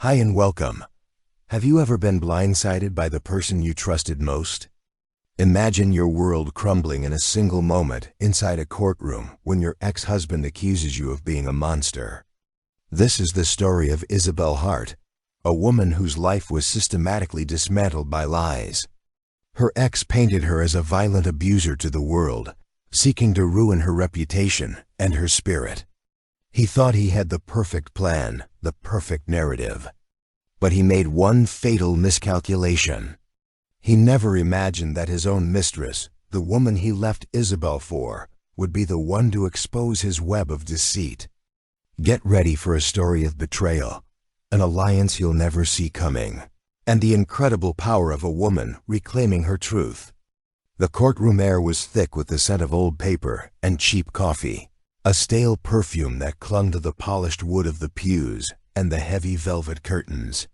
Hi and welcome. Have you ever been blindsided by the person you trusted most? Imagine your world crumbling in a single moment inside a courtroom when your ex-husband accuses you of being a monster. This is the story of Isabel Hart, a woman whose life was systematically dismantled by lies. Her ex painted her as a violent abuser to the world, seeking to ruin her reputation and her spirit. He thought he had the perfect plan, the perfect narrative. But he made one fatal miscalculation. He never imagined that his own mistress, the woman he left Isabel for, would be the one to expose his web of deceit. Get ready for a story of betrayal, an alliance you'll never see coming, and the incredible power of a woman reclaiming her truth. The courtroom air was thick with the scent of old paper and cheap coffee, a stale perfume that clung to the polished wood of the pews and the heavy velvet curtains.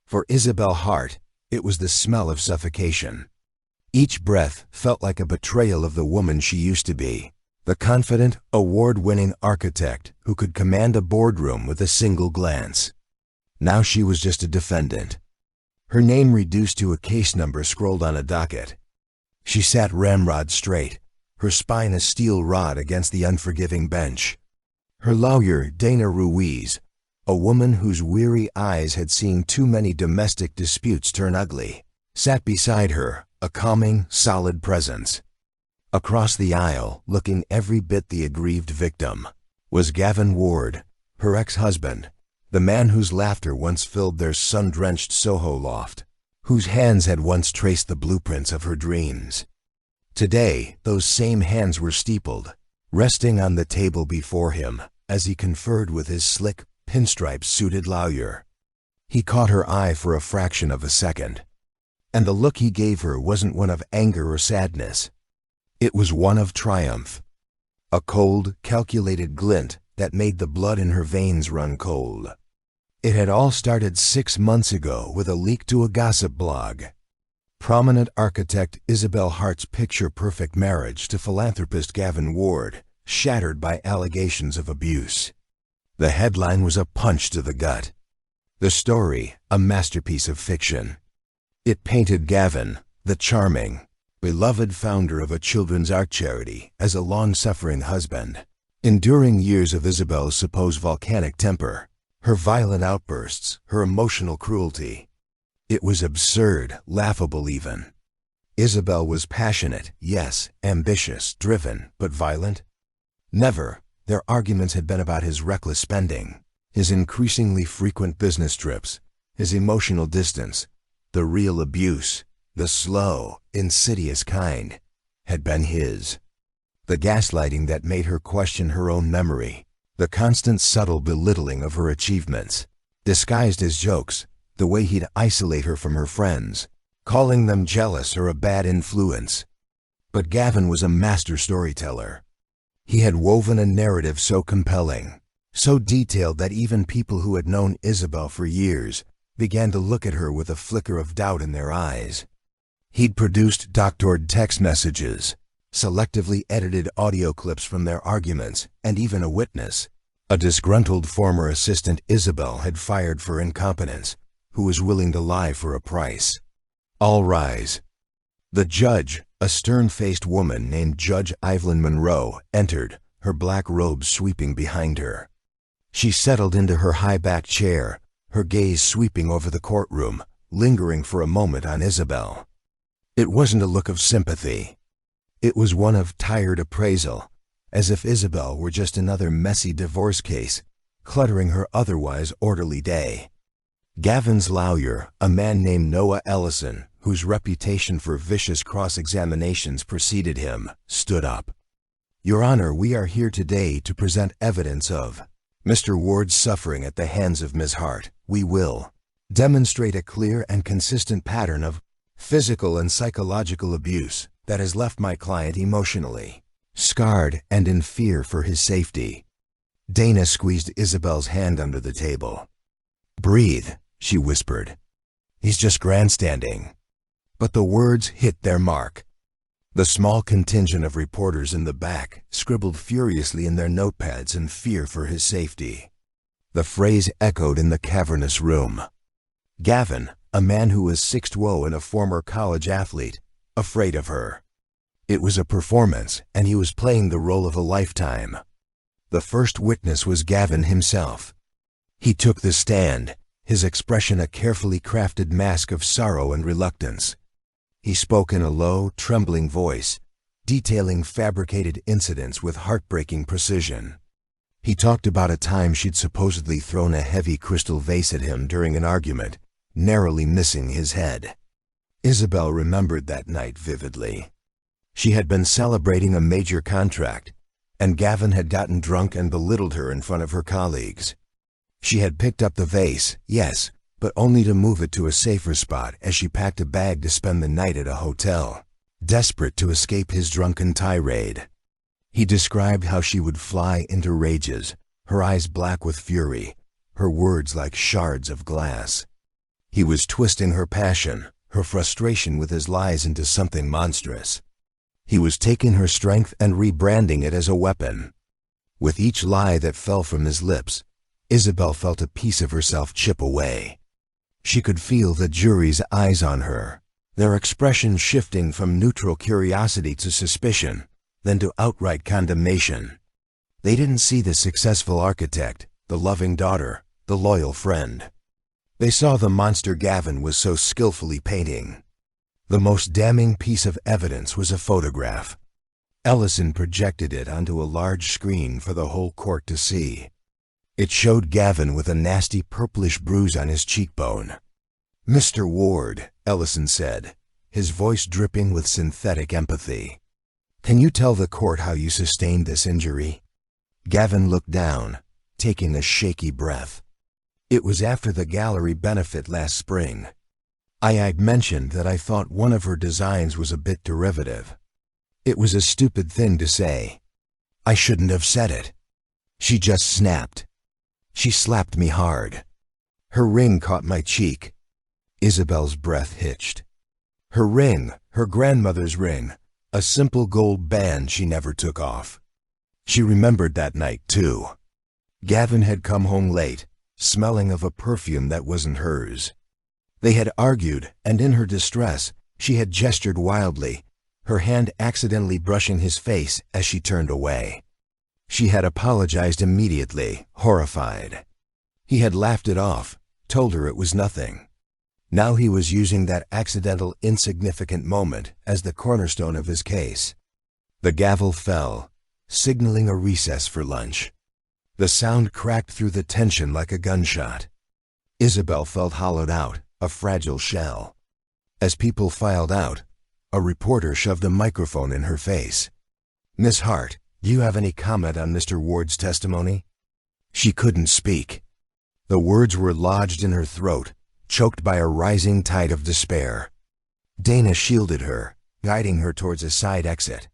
For Isabel Hart, it was the smell of suffocation. Each breath felt like a betrayal of the woman she used to be, the confident, award-winning architect who could command a boardroom with a single glance. Now she was just a defendant, her name reduced to a case number scrolled on a docket. She sat ramrod straight, her spine a steel rod against the unforgiving bench. Her lawyer, Dana Ruiz, a woman whose weary eyes had seen too many domestic disputes turn ugly, sat beside her, a calming, solid presence. Across the aisle, looking every bit the aggrieved victim, was Gavin Ward, her ex-husband, the man whose laughter once filled their sun-drenched Soho loft, whose hands had once traced the blueprints of her dreams. Today, those same hands were steepled, resting on the table before him as he conferred with his slick, pinstripe-suited lawyer. He caught her eye for a fraction of a second, and the look he gave her wasn't one of anger or sadness. It was one of triumph, a cold, calculated glint that made the blood in her veins run cold. It had all started 6 months ago with a leak to a gossip blog. Prominent architect Isabel Hart's picture-perfect marriage to philanthropist Gavin Ward, shattered by allegations of abuse. The headline was a punch to the gut. The story, a masterpiece of fiction. It painted Gavin, the charming, beloved founder of a children's art charity, as a long-suffering husband, enduring years of Isabel's supposed volcanic temper, her violent outbursts, her emotional cruelty. It was absurd, laughable even. Isabel was passionate, yes, ambitious, driven, but violent? Never. Their arguments had been about his reckless spending, his increasingly frequent business trips, his emotional distance. The real abuse, the slow, insidious kind, had been his. The gaslighting that made her question her own memory, the constant subtle belittling of her achievements, disguised as jokes, the way he'd isolate her from her friends, calling them jealous or a bad influence. But Gavin was a master storyteller. He had woven a narrative so compelling, so detailed that even people who had known Isabel for years began to look at her with a flicker of doubt in their eyes. He'd produced doctored text messages, selectively edited audio clips from their arguments, and even a witness, a disgruntled former assistant Isabel had fired for incompetence, who was willing to lie for a price. All rise. The judge, a stern-faced woman named Judge Evelyn Monroe, entered, her black robe sweeping behind her. She settled into her high-backed chair, her gaze sweeping over the courtroom, lingering for a moment on Isabel. It wasn't a look of sympathy. It was one of tired appraisal, as if Isabel were just another messy divorce case, cluttering her otherwise orderly day. Gavin's lawyer, a man named Noah Ellison, whose reputation for vicious cross-examinations preceded him, stood up. "Your Honor, we are here today to present evidence of Mr. Ward's suffering at the hands of Ms. Hart. We will demonstrate a clear and consistent pattern of physical and psychological abuse that has left my client emotionally scarred and in fear for his safety." Dana squeezed Isabel's hand under the table. "Breathe," she whispered. "He's just grandstanding." But the words hit their mark. The small contingent of reporters in the back scribbled furiously in their notepads in fear for his safety. The phrase echoed in the cavernous room. Gavin, a man who was 6'2" and a former college athlete, afraid of her. It was a performance, and he was playing the role of a lifetime. The first witness was Gavin himself. He took the stand, his expression a carefully crafted mask of sorrow and reluctance. He spoke in a low, trembling voice, detailing fabricated incidents with heartbreaking precision. He talked about a time she'd supposedly thrown a heavy crystal vase at him during an argument, narrowly missing his head. Isabel remembered that night vividly. She had been celebrating a major contract, and Gavin had gotten drunk and belittled her in front of her colleagues. She had picked up the vase, yes, but only to move it to a safer spot as she packed a bag to spend the night at a hotel, desperate to escape his drunken tirade. He described how she would fly into rages, her eyes black with fury, her words like shards of glass. He was twisting her passion, her frustration with his lies into something monstrous. He was taking her strength and rebranding it as a weapon. With each lie that fell from his lips, Isabel felt a piece of herself chip away. She could feel the jury's eyes on her, their expression shifting from neutral curiosity to suspicion, then to outright condemnation. They didn't see the successful architect, the loving daughter, the loyal friend. They saw the monster Gavin was so skillfully painting. The most damning piece of evidence was a photograph. Ellison projected it onto a large screen for the whole court to see. It showed Gavin with a nasty purplish bruise on his cheekbone. "Mr. Ward," Ellison said, his voice dripping with synthetic empathy, "can you tell the court how you sustained this injury?" Gavin looked down, taking a shaky breath. "It was after the gallery benefit last spring. I'd mentioned that I thought one of her designs was a bit derivative. It was a stupid thing to say. I shouldn't have said it. She just snapped. She slapped me hard. Her ring caught my cheek." Isabel's breath hitched. Her ring, her grandmother's ring, a simple gold band she never took off. She remembered that night, too. Gavin had come home late, smelling of a perfume that wasn't hers. They had argued, and in her distress, she had gestured wildly, her hand accidentally brushing his face as she turned away. She had apologized immediately, horrified. He had laughed it off, told her it was nothing. Now he was using that accidental, insignificant moment as the cornerstone of his case. The gavel fell, signaling a recess for lunch. The sound cracked through the tension like a gunshot. Isabel felt hollowed out, a fragile shell. As people filed out, a reporter shoved a microphone in her face. "Miss Hart, do you have any comment on Mr. Ward's testimony?" She couldn't speak. The words were lodged in her throat, choked by a rising tide of despair. Dana shielded her, guiding her towards a side exit.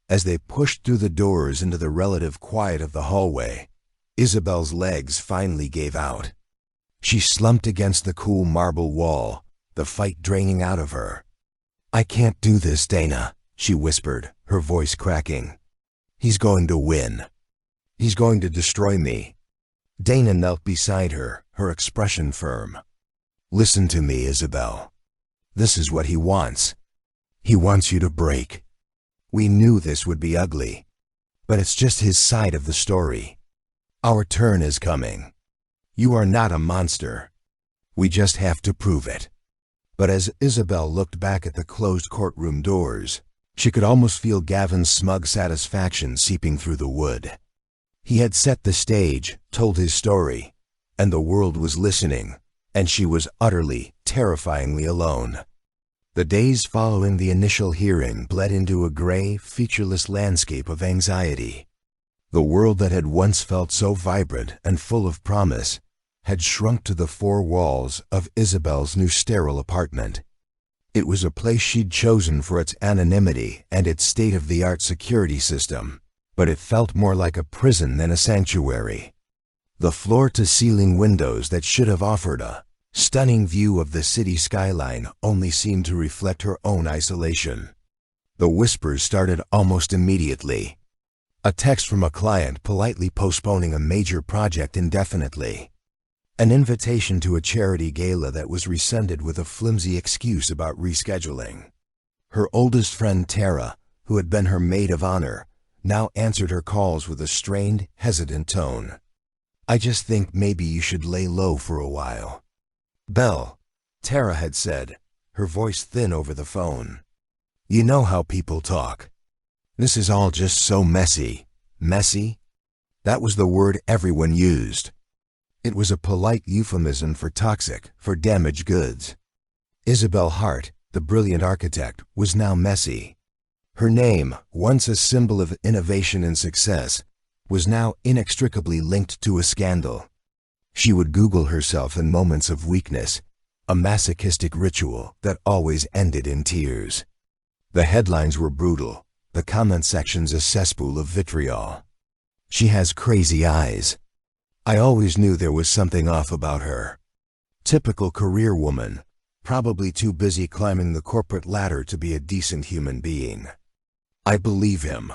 As they pushed through the doors into the relative quiet of the hallway, Isabel's legs finally gave out. She slumped against the cool marble wall, the fight draining out of her. "I can't do this, Dana," she whispered, her voice cracking. "He's going to win. He's going to destroy me." Dana knelt beside her, her expression firm. "Listen to me, Isabel. This is what he wants. He wants you to break. We knew this would be ugly, but it's just his side of the story. Our turn is coming. You are not a monster. We just have to prove it." But as Isabel looked back at the closed courtroom doors, she could almost feel Gavin's smug satisfaction seeping through the wood. He had set the stage, told his story, and the world was listening, and she was utterly, terrifyingly alone. The days following the initial hearing bled into a gray, featureless landscape of anxiety. The world that had once felt so vibrant and full of promise had shrunk to the four walls of Isabel's new sterile apartment. It was a place she'd chosen for its anonymity and its state-of-the-art security system, but it felt more like a prison than a sanctuary. The floor-to-ceiling windows that should have offered a stunning view of the city skyline only seemed to reflect her own isolation. The whispers started almost immediately. A text from a client politely postponing a major project indefinitely. An invitation to a charity gala that was rescinded with a flimsy excuse about rescheduling. Her oldest friend Tara, who had been her maid of honor, now answered her calls with a strained, hesitant tone. "I just think maybe you should lay low for a while." "Belle," Tara had said, her voice thin over the phone. "You know how people talk. This is all just so messy." Messy? That was the word everyone used. It was a polite euphemism for toxic, for damaged goods. Isabel Hart, the brilliant architect, was now messy. Her name, once a symbol of innovation and success, was now inextricably linked to a scandal. She would Google herself in moments of weakness, a masochistic ritual that always ended in tears. The headlines were brutal, the comment sections a cesspool of vitriol. "She has crazy eyes. I always knew there was something off about her. Typical career woman, probably too busy climbing the corporate ladder to be a decent human being." I believe him.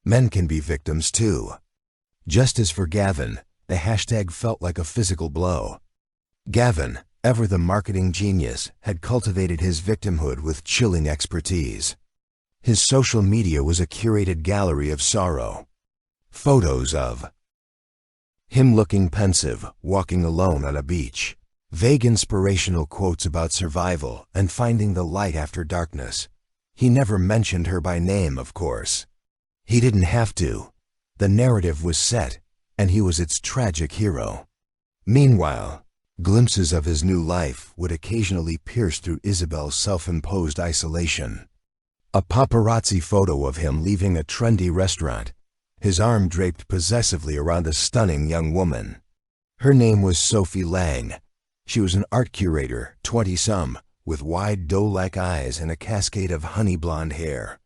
Men can be victims too. Just as for Gavin, the hashtag felt like a physical blow. Gavin, ever the marketing genius, had cultivated his victimhood with chilling expertise. His social media was a curated gallery of sorrow. Photos of him looking pensive, walking alone on a beach. Vague inspirational quotes about survival and finding the light after darkness. He never mentioned her by name, of course. He didn't have to. The narrative was set, and he was its tragic hero. Meanwhile, glimpses of his new life would occasionally pierce through Isabel's self-imposed isolation. A paparazzi photo of him leaving a trendy restaurant, his arm draped possessively around a stunning young woman. Her name was Sophie Lang. She was an art curator, 20-some, with wide doe-like eyes and a cascade of honey blonde hair.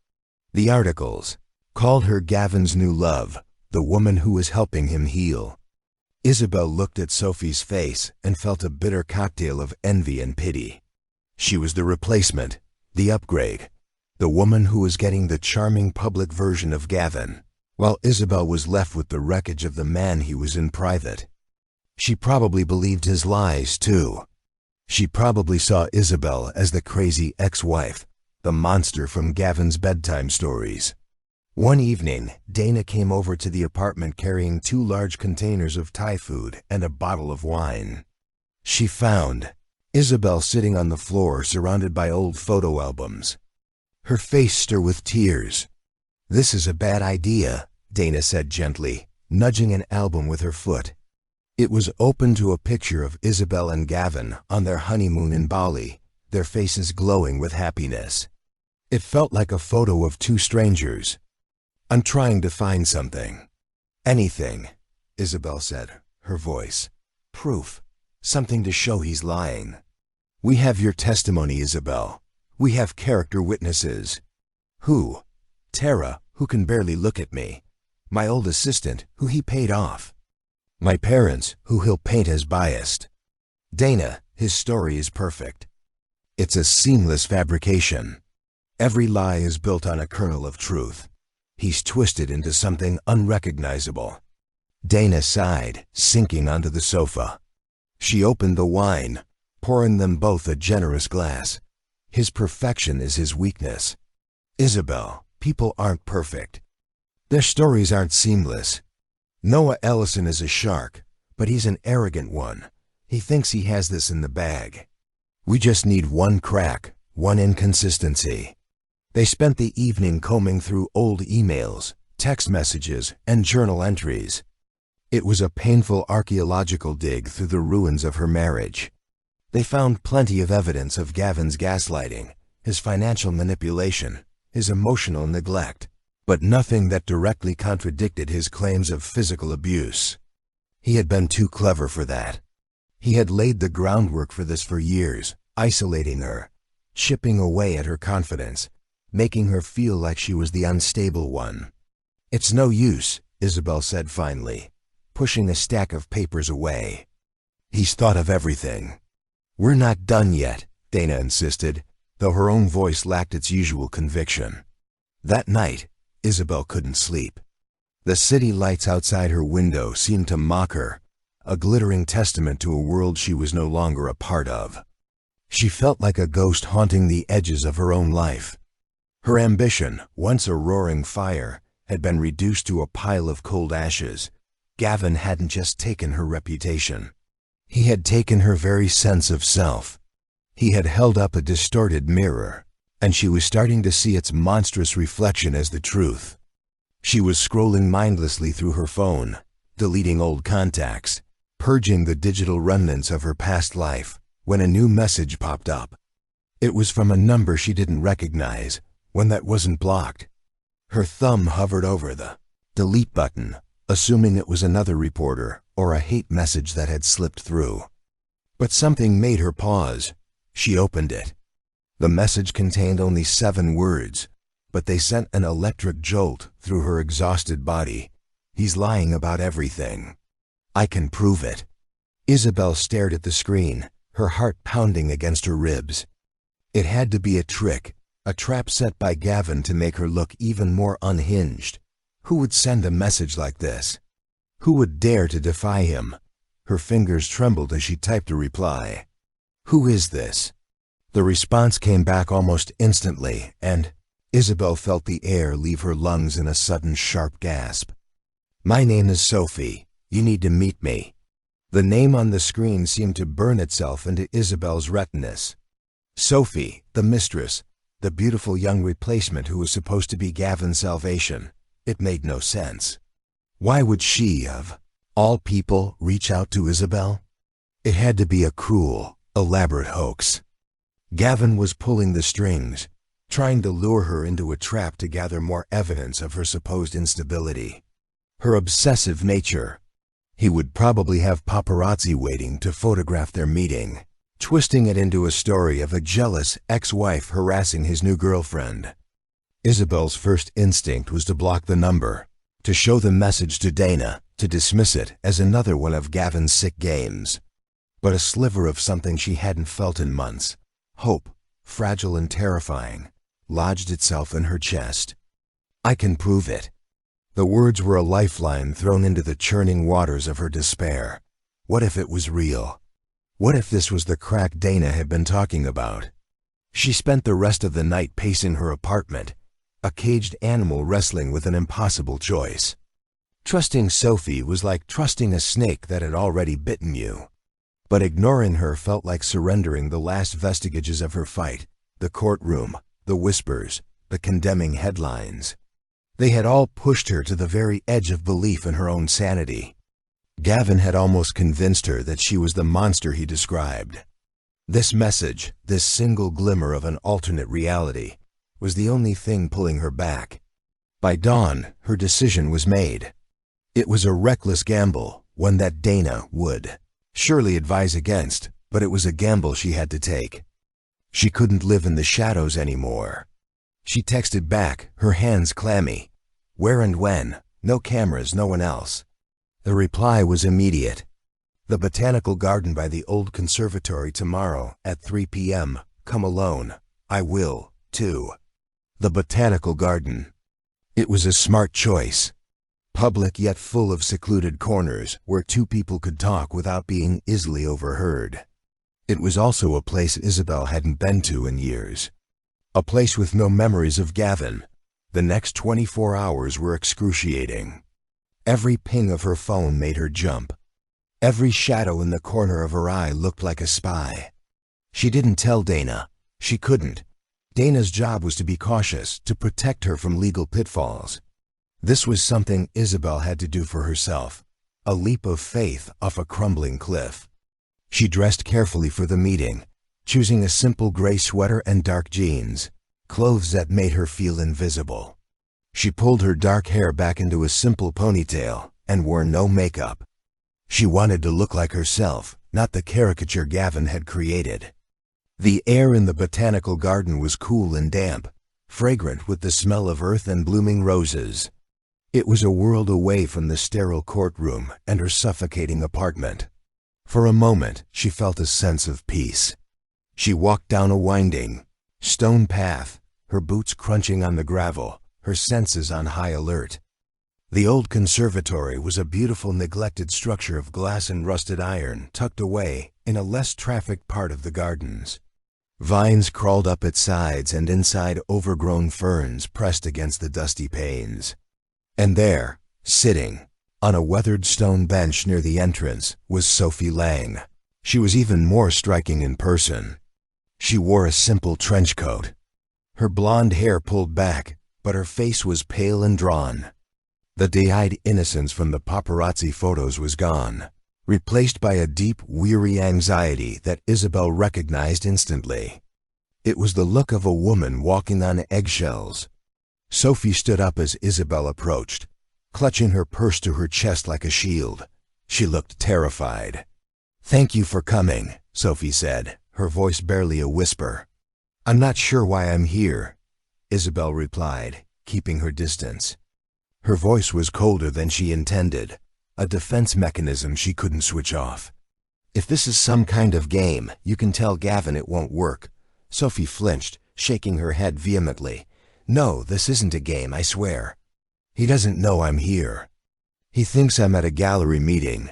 The articles called her Gavin's new love, the woman who was helping him heal. Isabel looked at Sophie's face and felt a bitter cocktail of envy and pity. She was the replacement, the upgrade, the woman who was getting the charming public version of Gavin, while Isabel was left with the wreckage of the man he was in private. She probably believed his lies, too. She probably saw Isabel as the crazy ex-wife, the monster from Gavin's bedtime stories. One evening, Dana came over to the apartment carrying 2 large containers of Thai food and a bottle of wine. She found Isabel sitting on the floor surrounded by old photo albums. Her face stir with tears. "This is a bad idea," Dana said gently, nudging an album with her foot. It was open to a picture of Isabel and Gavin on their honeymoon in Bali, their faces glowing with happiness. It felt like a photo of 2 strangers. "I'm trying to find something." "Anything," Isabel said, her voice. "Proof. Something to show he's lying." "We have your testimony, Isabel. We have character witnesses." "Who?" "Tara, who can barely look at me. My old assistant, who he paid off. My parents, who he'll paint as biased. Dana, his story is perfect. It's a seamless fabrication. Every lie is built on a kernel of truth. He's twisted into something unrecognizable." Dana sighed, sinking onto the sofa. She opened the wine, pouring them both a generous glass. "His perfection is his weakness. Isabel, people aren't perfect. Their stories aren't seamless. Noah Ellison is a shark, but he's an arrogant one. He thinks he has this in the bag. We just need one crack, one inconsistency." They spent the evening combing through old emails, text messages, and journal entries. It was a painful archaeological dig through the ruins of her marriage. They found plenty of evidence of Gavin's gaslighting, his financial manipulation, his emotional neglect, but nothing that directly contradicted his claims of physical abuse. He had been too clever for that. He had laid the groundwork for this for years, isolating her, chipping away at her confidence, making her feel like she was the unstable one. "It's no use," Isabel said finally, pushing a stack of papers away. "He's thought of everything." "We're not done yet," Dana insisted, though her own voice lacked its usual conviction. That night, Isabel couldn't sleep. The city lights outside her window seemed to mock her, a glittering testament to a world she was no longer a part of. She felt like a ghost haunting the edges of her own life. Her ambition, once a roaring fire, had been reduced to a pile of cold ashes. Gavin hadn't just taken her reputation. He had taken her very sense of self. He had held up a distorted mirror, and she was starting to see its monstrous reflection as the truth. She was scrolling mindlessly through her phone, deleting old contacts, purging the digital remnants of her past life, when a new message popped up. It was from a number she didn't recognize, one that wasn't blocked. Her thumb hovered over the delete button, assuming it was another reporter or a hate message that had slipped through. But something made her pause. She opened it. The message contained only 7 words, but they sent an electric jolt through her exhausted body. He's lying about everything. I can prove it. Isabel stared at the screen, her heart pounding against her ribs. It had to be a trick, a trap set by Gavin to make her look even more unhinged. Who would send a message like this? Who would dare to defy him? Her fingers trembled as she typed a reply. Who is this? The response came back almost instantly, and Isabel felt the air leave her lungs in a sudden sharp gasp. My name is Sophie. You need to meet me. The name on the screen seemed to burn itself into Isabel's retinas. Sophie, the mistress, the beautiful young replacement who was supposed to be Gavin's salvation. It made no sense. Why would she, of all people, reach out to Isabel? It had to be a cruel, elaborate hoax. Gavin was pulling the strings, trying to lure her into a trap to gather more evidence of her supposed instability. Her obsessive nature. He would probably have paparazzi waiting to photograph their meeting, twisting it into a story of a jealous ex-wife harassing his new girlfriend. Isabel's first instinct was to block the number, to show the message to Dana, to dismiss it as another one of Gavin's sick games. But a sliver of something she hadn't felt in months, hope, fragile and terrifying, lodged itself in her chest. I can prove it. The words were a lifeline thrown into the churning waters of her despair. What if it was real? What if this was the crack Dana had been talking about? She spent the rest of the night pacing her apartment, a caged animal wrestling with an impossible choice. Trusting Sophie was like trusting a snake that had already bitten you. But ignoring her felt like surrendering the last vestiges of her fight, the courtroom, the whispers, the condemning headlines. They had all pushed her to the very edge of belief in her own sanity. Gavin had almost convinced her that she was the monster he described. This message, this single glimmer of an alternate reality, was the only thing pulling her back. By dawn, her decision was made. It was a reckless gamble, one that Dana would surely advise against, but it was a gamble she had to take. She couldn't live in the shadows anymore. She texted back, her hands clammy. Where and when? No cameras, no one else. The reply was immediate. The botanical garden by the old conservatory tomorrow at 3 p.m. Come alone. I will, too. The botanical garden. It was a smart choice. Public yet full of secluded corners where 2 people could talk without being easily overheard. It was also a place Isabel hadn't been to in years. A place with no memories of Gavin. The next 24 hours were excruciating. Every ping of her phone made her jump. Every shadow in the corner of her eye looked like a spy. She didn't tell Dana. She couldn't. Dana's job was to be cautious, to protect her from legal pitfalls. This was something Isabel had to do for herself, a leap of faith off a crumbling cliff. She dressed carefully for the meeting, choosing a simple gray sweater and dark jeans, clothes that made her feel invisible. She pulled her dark hair back into a simple ponytail and wore no makeup. She wanted to look like herself, not the caricature Gavin had created. The air in the botanical garden was cool and damp, fragrant with the smell of earth and blooming roses. It was a world away from the sterile courtroom and her suffocating apartment. For a moment, she felt a sense of peace. She walked down a winding, stone path, her boots crunching on the gravel, her senses on high alert. The old conservatory was a beautiful neglected structure of glass and rusted iron tucked away in a less trafficked part of the gardens. Vines crawled up its sides and inside overgrown ferns pressed against the dusty panes. And there, sitting on a weathered stone bench near the entrance, was Sophie Lang. She was even more striking in person. She wore a simple trench coat. Her blonde hair pulled back, but her face was pale and drawn. The day-eyed innocence from the paparazzi photos was gone, replaced by a deep, weary anxiety that Isabel recognized instantly. It was the look of a woman walking on eggshells. Sophie stood up as Isabel approached, clutching her purse to her chest like a shield. She looked terrified. "Thank you for coming," Sophie said, her voice barely a whisper. "I'm not sure why I'm here," Isabel replied, keeping her distance. Her voice was colder than she intended, a defense mechanism she couldn't switch off. "If this is some kind of game, you can tell Gavin it won't work." Sophie flinched, shaking her head vehemently. "No, this isn't a game, I swear. He doesn't know I'm here. He thinks I'm at a gallery meeting."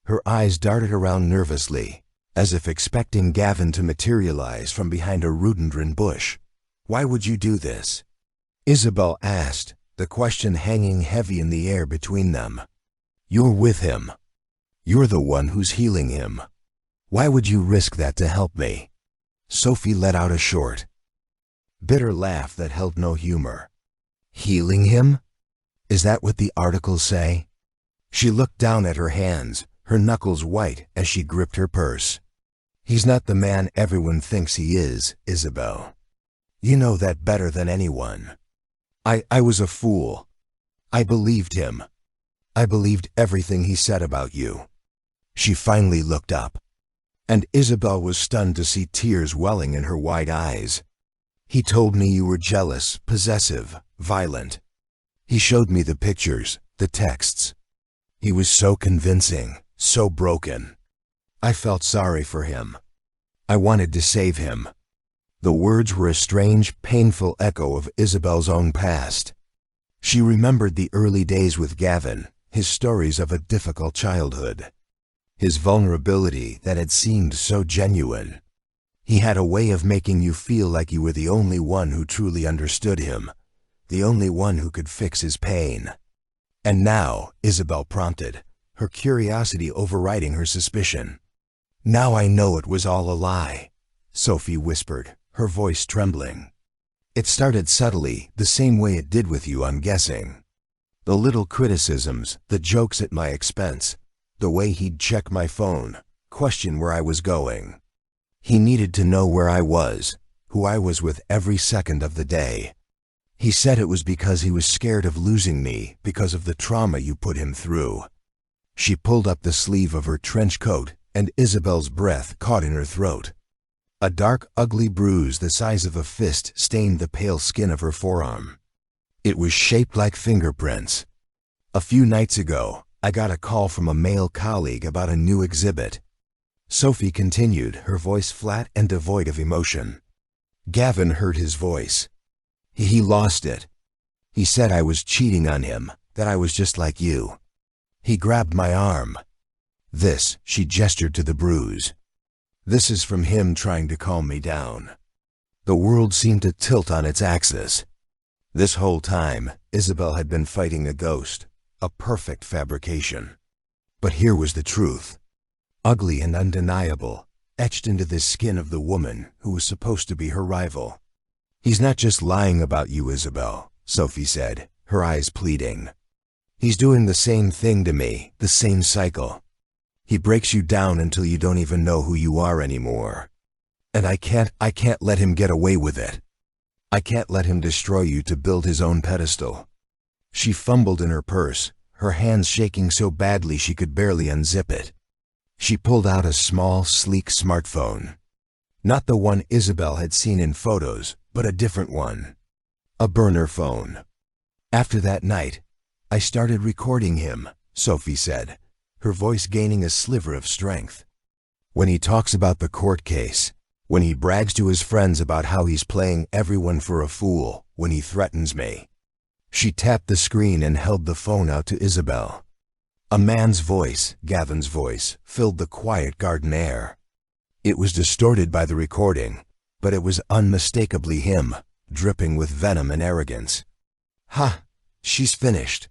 Her eyes darted around nervously, as if expecting Gavin to materialize from behind a rhododendron bush. "Why would you do this?" Isabel asked, the question hanging heavy in the air between them. "You're with him. You're the one who's healing him. Why would you risk that to help me?" Sophie let out a short, bitter laugh that held no humor. "Healing him? Is that what the articles say?" She looked down at her hands, her knuckles white as she gripped her purse. "He's not the man everyone thinks he is, Isabel. You know that better than anyone. I was a fool. I believed him. I believed everything he said about you." She finally looked up, and Isabel was stunned to see tears welling in her wide eyes. "He told me you were jealous, possessive, violent. He showed me the pictures, the texts. He was so convincing, so broken. I felt sorry for him. I wanted to save him." The words were a strange, painful echo of Isabel's own past. She remembered the early days with Gavin, his stories of a difficult childhood, his vulnerability that had seemed so genuine. He had a way of making you feel like you were the only one who truly understood him, the only one who could fix his pain. And now, Isabel prompted, her curiosity overriding her suspicion. "Now I know it was all a lie," Sophie whispered, her voice trembling. "It started subtly, the same way it did with you, I'm guessing. The little criticisms, the jokes at my expense, the way he'd check my phone, question where I was going. He needed to know where I was, who I was with every second of the day. He said it was because he was scared of losing me because of the trauma you put him through." She pulled up the sleeve of her trench coat, and Isabel's breath caught in her throat. A dark, ugly bruise the size of a fist stained the pale skin of her forearm. It was shaped like fingerprints. "A few nights ago, I got a call from a male colleague about a new exhibit." Sophie continued, her voice flat and devoid of emotion. "Gavin heard his voice. He lost it. He said I was cheating on him, that I was just like you. He grabbed my arm. This," she gestured to the bruise. "This is from him trying to calm me down." The world seemed to tilt on its axis. This whole time, Isabel had been fighting a ghost, a perfect fabrication. But here was the truth, ugly and undeniable, etched into the skin of the woman who was supposed to be her rival. "He's not just lying about you, Isabel," Sophie said, her eyes pleading. "He's doing the same thing to me, the same cycle. He breaks you down until you don't even know who you are anymore. And I can't let him get away with it. I can't let him destroy you to build his own pedestal." She fumbled in her purse, her hands shaking so badly she could barely unzip it. She pulled out a small, sleek smartphone. Not the one Isabel had seen in photos, but a different one. A burner phone. "After that night, I started recording him," Sophie said, her voice gaining a sliver of strength. "When he talks about the court case, when he brags to his friends about how he's playing everyone for a fool, when he threatens me." She tapped the screen and held the phone out to Isabel. A man's voice, Gavin's voice, filled the quiet garden air. It was distorted by the recording, but it was unmistakably him, dripping with venom and arrogance. "Ha! She's finished.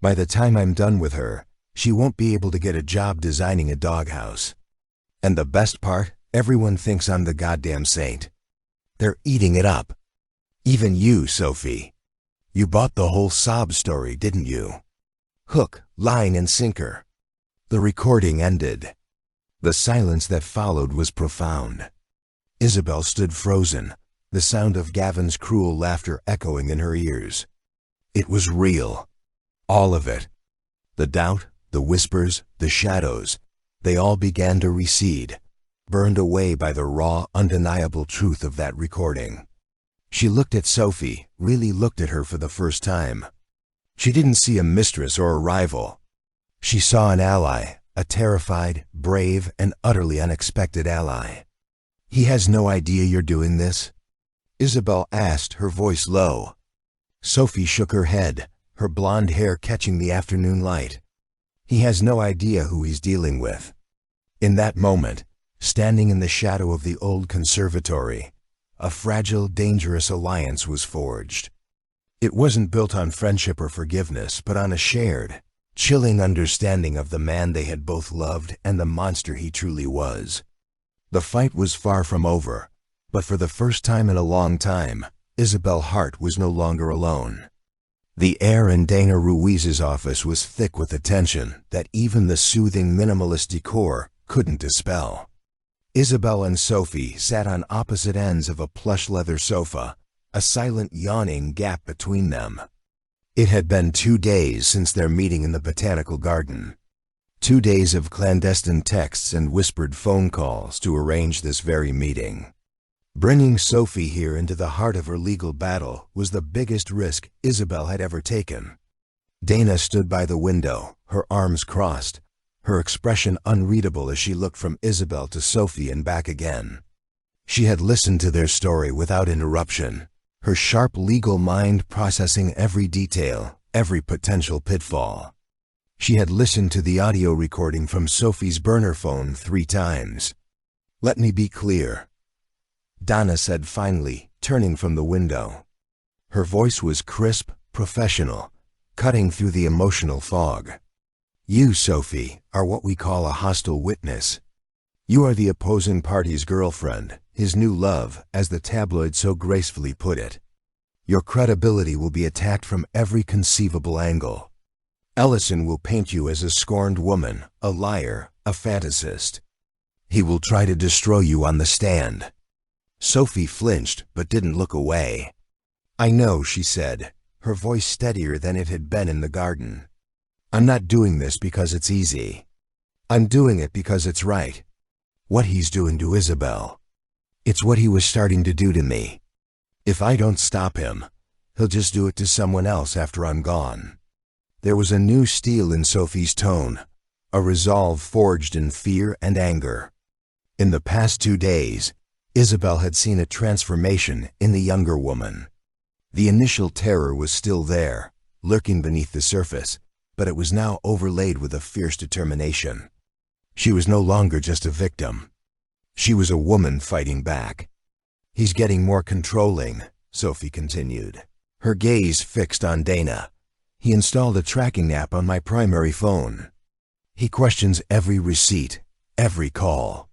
By the time I'm done with her, she won't be able to get a job designing a doghouse. And the best part, everyone thinks I'm the goddamn saint. They're eating it up. Even you, Sophie. You bought the whole sob story, didn't you? Hook, line, and sinker." The recording ended. The silence that followed was profound. Isabel stood frozen, the sound of Gavin's cruel laughter echoing in her ears. It was real. All of it. The doubt, the whispers, the shadows, they all began to recede, burned away by the raw, undeniable truth of that recording. She looked at Sophie, really looked at her for the first time. She didn't see a mistress or a rival. She saw an ally, a terrified, brave, and utterly unexpected ally. "He has no idea you're doing this?" Isabel asked, her voice low. Sophie shook her head, her blonde hair catching the afternoon light. "He has no idea who he's dealing with." In that moment, standing in the shadow of the old conservatory, a fragile, dangerous alliance was forged. It wasn't built on friendship or forgiveness, but on a shared, chilling understanding of the man they had both loved and the monster he truly was. The fight was far from over, but for the first time in a long time, Isabel Hart was no longer alone. The air in Dana Ruiz's office was thick with a tension that even the soothing minimalist decor couldn't dispel. Isabel and Sophie sat on opposite ends of a plush leather sofa, a silent yawning gap between them. It had been 2 days since their meeting in the botanical garden. 2 days of clandestine texts and whispered phone calls to arrange this very meeting. Bringing Sophie here into the heart of her legal battle was the biggest risk Isabel had ever taken. Dana stood by the window, her arms crossed, her expression unreadable as she looked from Isabel to Sophie and back again. She had listened to their story without interruption, her sharp legal mind processing every detail, every potential pitfall. She had listened to the audio recording from Sophie's burner phone 3 times. "Let me be clear," Donna said finally, turning from the window. Her voice was crisp, professional, cutting through the emotional fog. "You, Sophie, are what we call a hostile witness. You are the opposing party's girlfriend, his new love, as the tabloid so gracefully put it. Your credibility will be attacked from every conceivable angle. Ellison will paint you as a scorned woman, a liar, a fantasist. He will try to destroy you on the stand." Sophie flinched but didn't look away. "I know," she said, her voice steadier than it had been in the garden. "I'm not doing this because it's easy. I'm doing it because it's right. What he's doing to Isabel. It's what he was starting to do to me. If I don't stop him, he'll just do it to someone else after I'm gone." There was a new steel in Sophie's tone, a resolve forged in fear and anger. In the past 2 days, Isabel had seen a transformation in the younger woman. The initial terror was still there, lurking beneath the surface, but it was now overlaid with a fierce determination. She was no longer just a victim. She was a woman fighting back. "He's getting more controlling," Sophie continued, her gaze fixed on Dana. "He installed a tracking app on my primary phone. He questions every receipt, every call.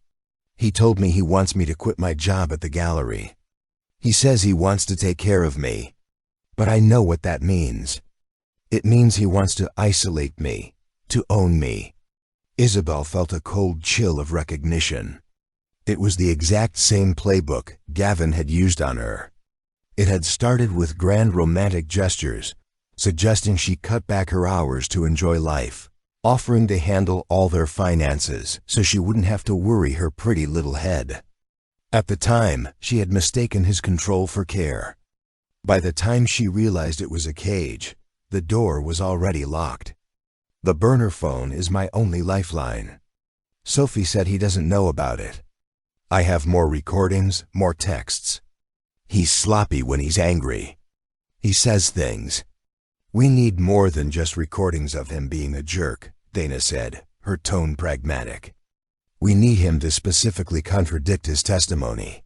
He told me he wants me to quit my job at the gallery. He says he wants to take care of me, but I know what that means. It means he wants to isolate me, to own me." Isabel felt a cold chill of recognition. It was the exact same playbook Gavin had used on her. It had started with grand romantic gestures, suggesting she cut back her hours to enjoy life, offering to handle all their finances so she wouldn't have to worry her pretty little head. At the time, she had mistaken his control for care. By the time she realized it was a cage, the door was already locked. "The burner phone is my only lifeline. Sophie said he doesn't know about it. I have more recordings, more texts. He's sloppy when he's angry. He says things. We need more than just recordings of him being a jerk, Dana said, her tone pragmatic. We need him to specifically contradict his testimony.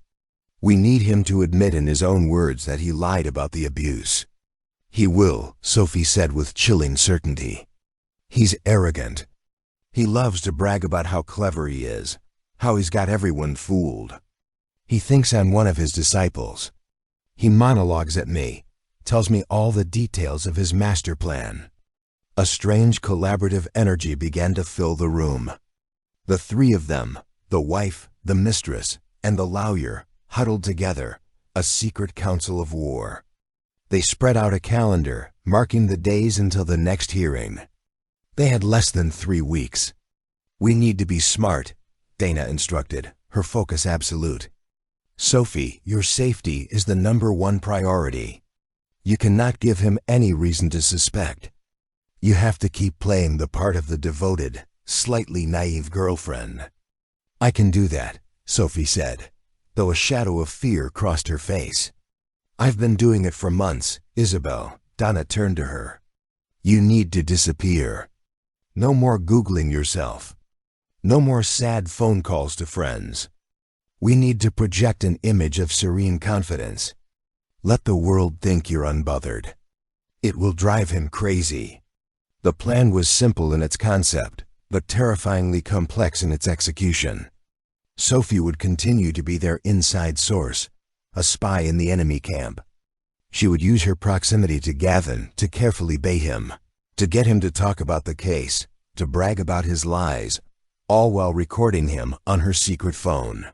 We need him to admit in his own words that he lied about the abuse. He will, Sophie said with chilling certainty. He's arrogant. He loves to brag about how clever he is, how he's got everyone fooled. He thinks I'm one of his disciples. He monologues at me, tells me all the details of his master plan. A strange collaborative energy began to fill the room. The three of them, the wife, the mistress, and the lawyer, huddled together, a secret council of war. They spread out a calendar, marking the days until the next hearing. They had less than 3 weeks. We need to be smart, Dana instructed, her focus absolute. Sophie, your safety is the #1 priority. You cannot give him any reason to suspect. You have to keep playing the part of the devoted, slightly naive girlfriend. I can do that, Sophie said, though a shadow of fear crossed her face. I've been doing it for months, Isabel. Donna turned to her. You need to disappear. No more Googling yourself. No more sad phone calls to friends. We need to project an image of serene confidence. Let the world think you're unbothered. It will drive him crazy. The plan was simple in its concept, but terrifyingly complex in its execution. Sophie would continue to be their inside source, a spy in the enemy camp. She would use her proximity to Gavin to carefully bait him, to get him to talk about the case, to brag about his lies, all while recording him on her secret phone.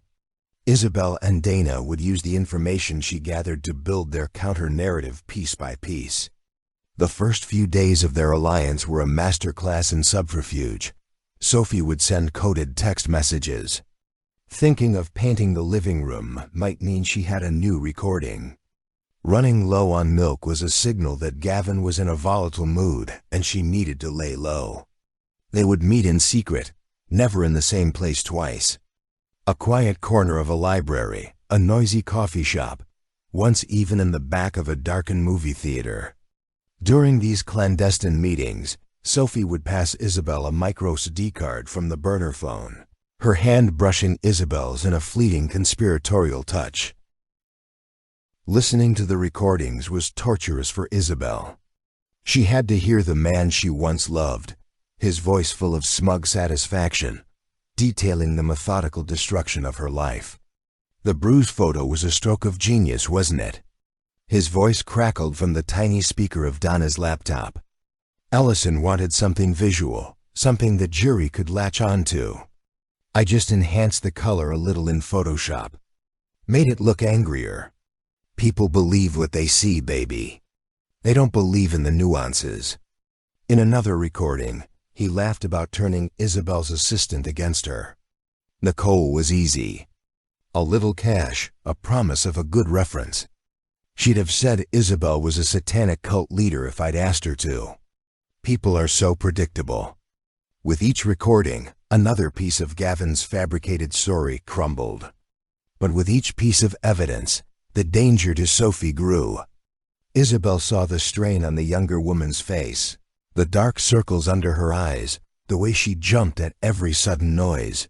Isabel and Dana would use the information she gathered to build their counter-narrative piece by piece. The first few days of their alliance were a masterclass in subterfuge. Sophie would send coded text messages. Thinking of painting the living room might mean she had a new recording. Running low on milk was a signal that Gavin was in a volatile mood and she needed to lay low. They would meet in secret, never in the same place twice. A quiet corner of a library, a noisy coffee shop, once even in the back of a darkened movie theater. During these clandestine meetings, Sophie would pass Isabel a micro SD card from the burner phone, her hand brushing Isabel's in a fleeting conspiratorial touch. Listening to the recordings was torturous for Isabel. She had to hear the man she once loved, his voice full of smug satisfaction, detailing the methodical destruction of her life. The bruise photo was a stroke of genius, wasn't it? His voice crackled from the tiny speaker of Donna's laptop. Ellison wanted something visual, something the jury could latch on to. I just enhanced the color a little in Photoshop. Made it look angrier. People believe what they see, baby. They don't believe in the nuances. In another recording, he laughed about turning Isabel's assistant against her. Nicole was easy. A little cash, a promise of a good reference. She'd have said Isabel was a satanic cult leader if I'd asked her to. People are so predictable. With each recording, another piece of Gavin's fabricated story crumbled. But with each piece of evidence, the danger to Sophie grew. Isabel saw the strain on the younger woman's face, the dark circles under her eyes, the way she jumped at every sudden noise.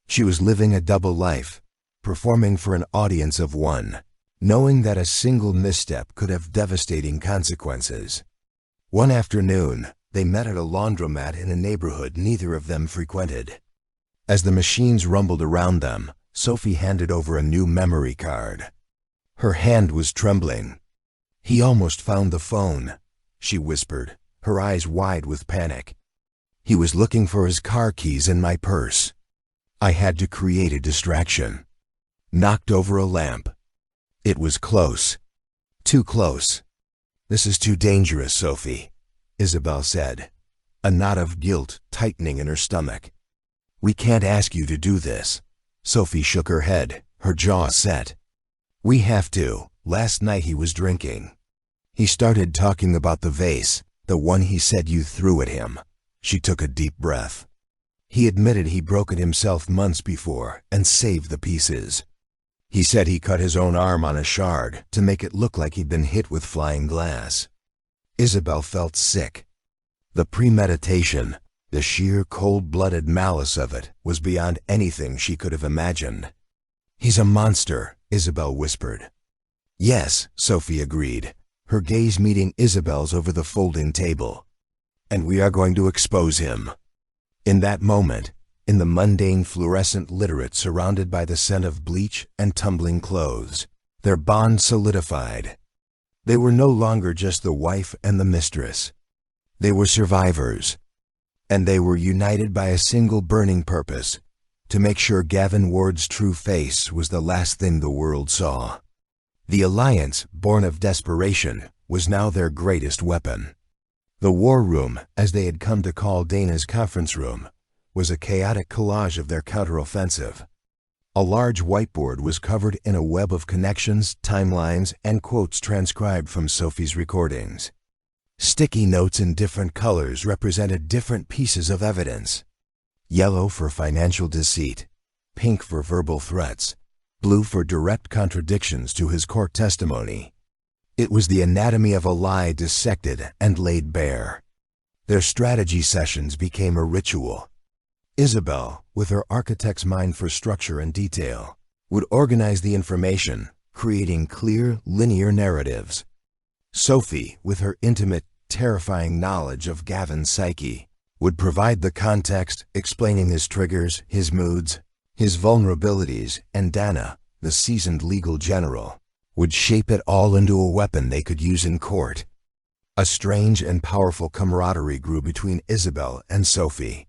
She was living a double life, performing for an audience of one, knowing that a single misstep could have devastating consequences. One afternoon, they met at a laundromat in a neighborhood neither of them frequented. As the machines rumbled around them, Sophie handed over a new memory card. Her hand was trembling. He almost found the phone, she whispered, her eyes wide with panic. He was looking for his car keys in my purse. I had to create a distraction. Knocked over a lamp. It was close. Too close. This is too dangerous, Sophie, Isabel said, a knot of guilt tightening in her stomach. We can't ask you to do this. Sophie shook her head, her jaw set. We have to. Last night he was drinking. He started talking about the vase, the one he said you threw at him. She took a deep breath. He admitted he broke it himself months before and saved the pieces. He said he cut his own arm on a shard to make it look like he'd been hit with flying glass. Isabel felt sick. The premeditation, the sheer cold-blooded malice of it, was beyond anything she could have imagined. "He's a monster," Isabel whispered. "Yes," Sophie agreed, her gaze meeting Isabel's over the folding table. "And we are going to expose him." In that moment, in the mundane fluorescent literate surrounded by the scent of bleach and tumbling clothes, their bond solidified. They were no longer just the wife and the mistress. They were survivors. And they were united by a single burning purpose: to make sure Gavin Ward's true face was the last thing the world saw. The alliance, born of desperation, was now their greatest weapon. The war room, as they had come to call Dana's conference room, was a chaotic collage of their counteroffensive. A large whiteboard was covered in a web of connections, timelines, and quotes transcribed from Sophie's recordings. Sticky notes in different colors represented different pieces of evidence: yellow for financial deceit, pink for verbal threats, blue for direct contradictions to his court testimony. It was the anatomy of a lie dissected and laid bare. Their strategy sessions became a ritual. Isabel, with her architect's mind for structure and detail, would organize the information, creating clear, linear narratives. Sophie, with her intimate, terrifying knowledge of Gavin's psyche, would provide the context, explaining his triggers, his moods, his vulnerabilities, and Dana, the seasoned legal general, would shape it all into a weapon they could use in court. A strange and powerful camaraderie grew between Isabel and Sophie.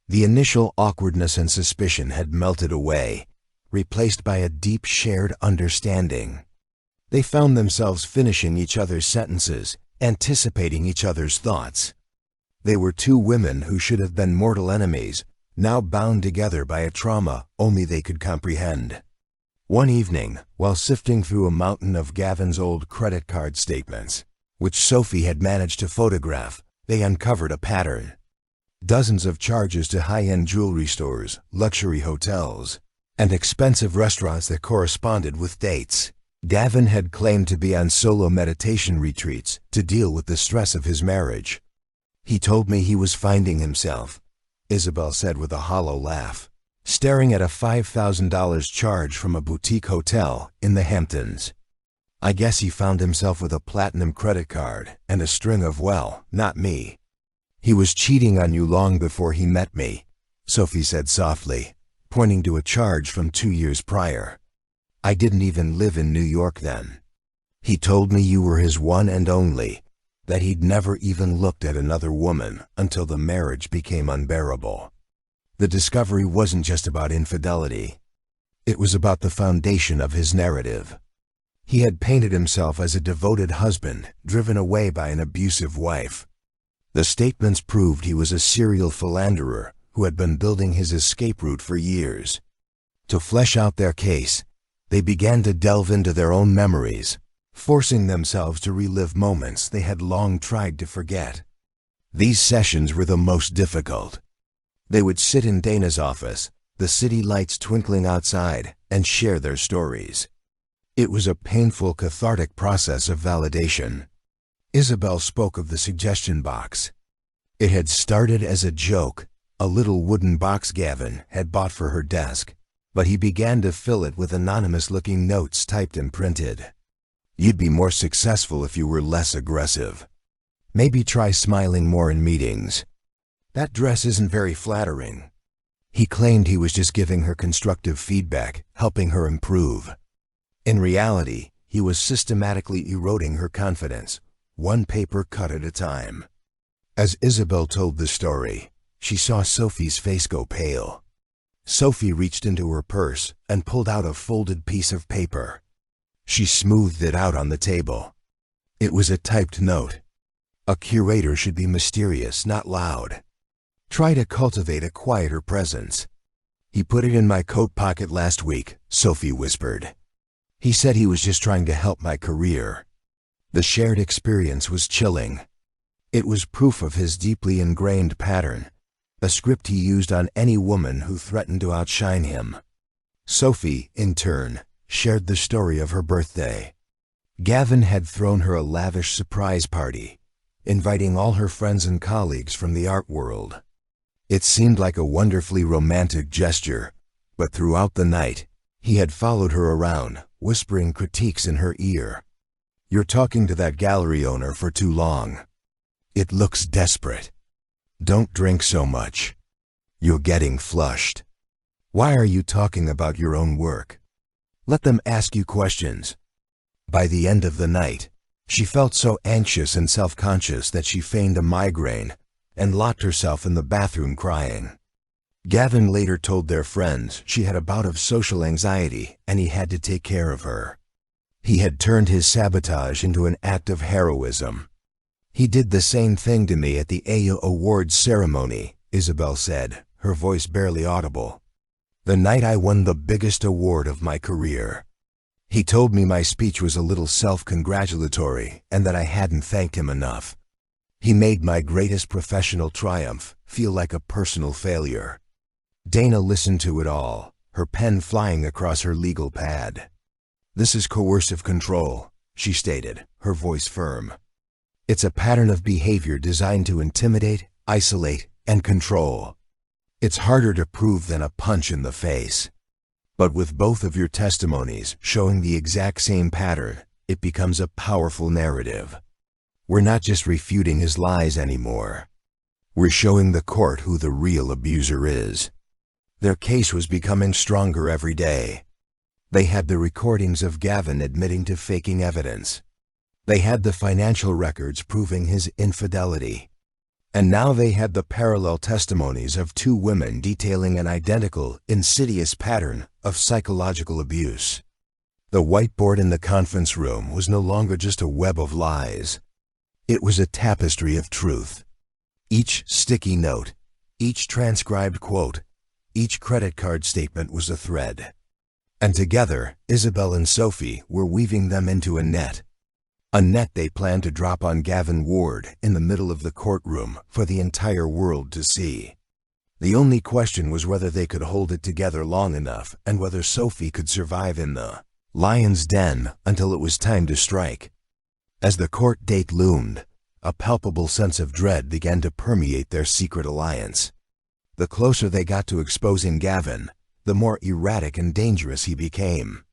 The initial awkwardness and suspicion had melted away, replaced by a deep shared understanding. They found themselves finishing each other's sentences, anticipating each other's thoughts. They were two women who should have been mortal enemies, now bound together by a trauma only they could comprehend. One evening, while sifting through a mountain of Gavin's old credit card statements, which Sophie had managed to photograph, they uncovered a pattern. Dozens of charges to high-end jewelry stores, luxury hotels, and expensive restaurants that corresponded with dates. Gavin had claimed to be on solo meditation retreats to deal with the stress of his marriage. "He told me he was finding himself," Isabel said with a hollow laugh, staring at a $5,000 charge from a boutique hotel in the Hamptons. "I guess he found himself with a platinum credit card and a string of, well, not me. He was cheating on you long before he met me," Sophie said softly, pointing to a charge from 2 years prior. "I didn't even live in New York then. He told me you were his one and only, that he'd never even looked at another woman until the marriage became unbearable." The discovery wasn't just about infidelity. It was about the foundation of his narrative. He had painted himself as a devoted husband, driven away by an abusive wife. The statements proved he was a serial philanderer who had been building his escape route for years. To flesh out their case, they began to delve into their own memories, forcing themselves to relive moments they had long tried to forget. These sessions were the most difficult. They would sit in Dana's office, the city lights twinkling outside, and share their stories. It was a painful, cathartic process of validation. Isabel spoke of the suggestion box. It had started as a joke, a little wooden box Gavin had bought for her desk, but he began to fill it with anonymous-looking notes typed and printed. "You'd be more successful if you were less aggressive. Maybe try smiling more in meetings. That dress isn't very flattering." He claimed he was just giving her constructive feedback, helping her improve. In reality, he was systematically eroding her confidence, one paper cut at a time. As Isabel told the story, she saw Sophie's face go pale. Sophie reached into her purse and pulled out a folded piece of paper. She smoothed it out on the table. It was a typed note. "A curator should be mysterious, not loud. Try to cultivate a quieter presence." "He put it in my coat pocket last week," Sophie whispered. "He said he was just trying to help my career." The shared experience was chilling. It was proof of his deeply ingrained pattern, a script he used on any woman who threatened to outshine him. Sophie, in turn, shared the story of her birthday. Gavin had thrown her a lavish surprise party, inviting all her friends and colleagues from the art world. It seemed like a wonderfully romantic gesture, but throughout the night, he had followed her around, whispering critiques in her ear. "You're talking to that gallery owner for too long. It looks desperate. Don't drink so much. You're getting flushed. Why are you talking about your own work? Let them ask you questions." By the end of the night, she felt so anxious and self-conscious that she feigned a migraine and locked herself in the bathroom crying. Gavin later told their friends she had a bout of social anxiety and he had to take care of her. He had turned his sabotage into an act of heroism. "He did the same thing to me at the AO Awards ceremony," Isabel said, her voice barely audible. "The night I won the biggest award of my career. He told me my speech was a little self-congratulatory and that I hadn't thanked him enough. He made my greatest professional triumph feel like a personal failure." Dana listened to it all, her pen flying across her legal pad. "This is coercive control," she stated, her voice firm. "It's a pattern of behavior designed to intimidate, isolate, and control. It's harder to prove than a punch in the face. But with both of your testimonies showing the exact same pattern, it becomes a powerful narrative. We're not just refuting his lies anymore. We're showing the court who the real abuser is." Their case was becoming stronger every day. They had the recordings of Gavin admitting to faking evidence. They had the financial records proving his infidelity. And now they had the parallel testimonies of two women detailing an identical, insidious pattern of psychological abuse. The whiteboard in the conference room was no longer just a web of lies. It was a tapestry of truth. Each sticky note, each transcribed quote, each credit card statement was a thread. And together, Isabel and Sophie were weaving them into a net they planned to drop on Gavin Ward in the middle of the courtroom for the entire world to see. The only question was whether they could hold it together long enough and whether Sophie could survive in the lion's den until it was time to strike. As the court date loomed, a palpable sense of dread began to permeate their secret alliance. The closer they got to exposing Gavin, the more erratic and dangerous he became.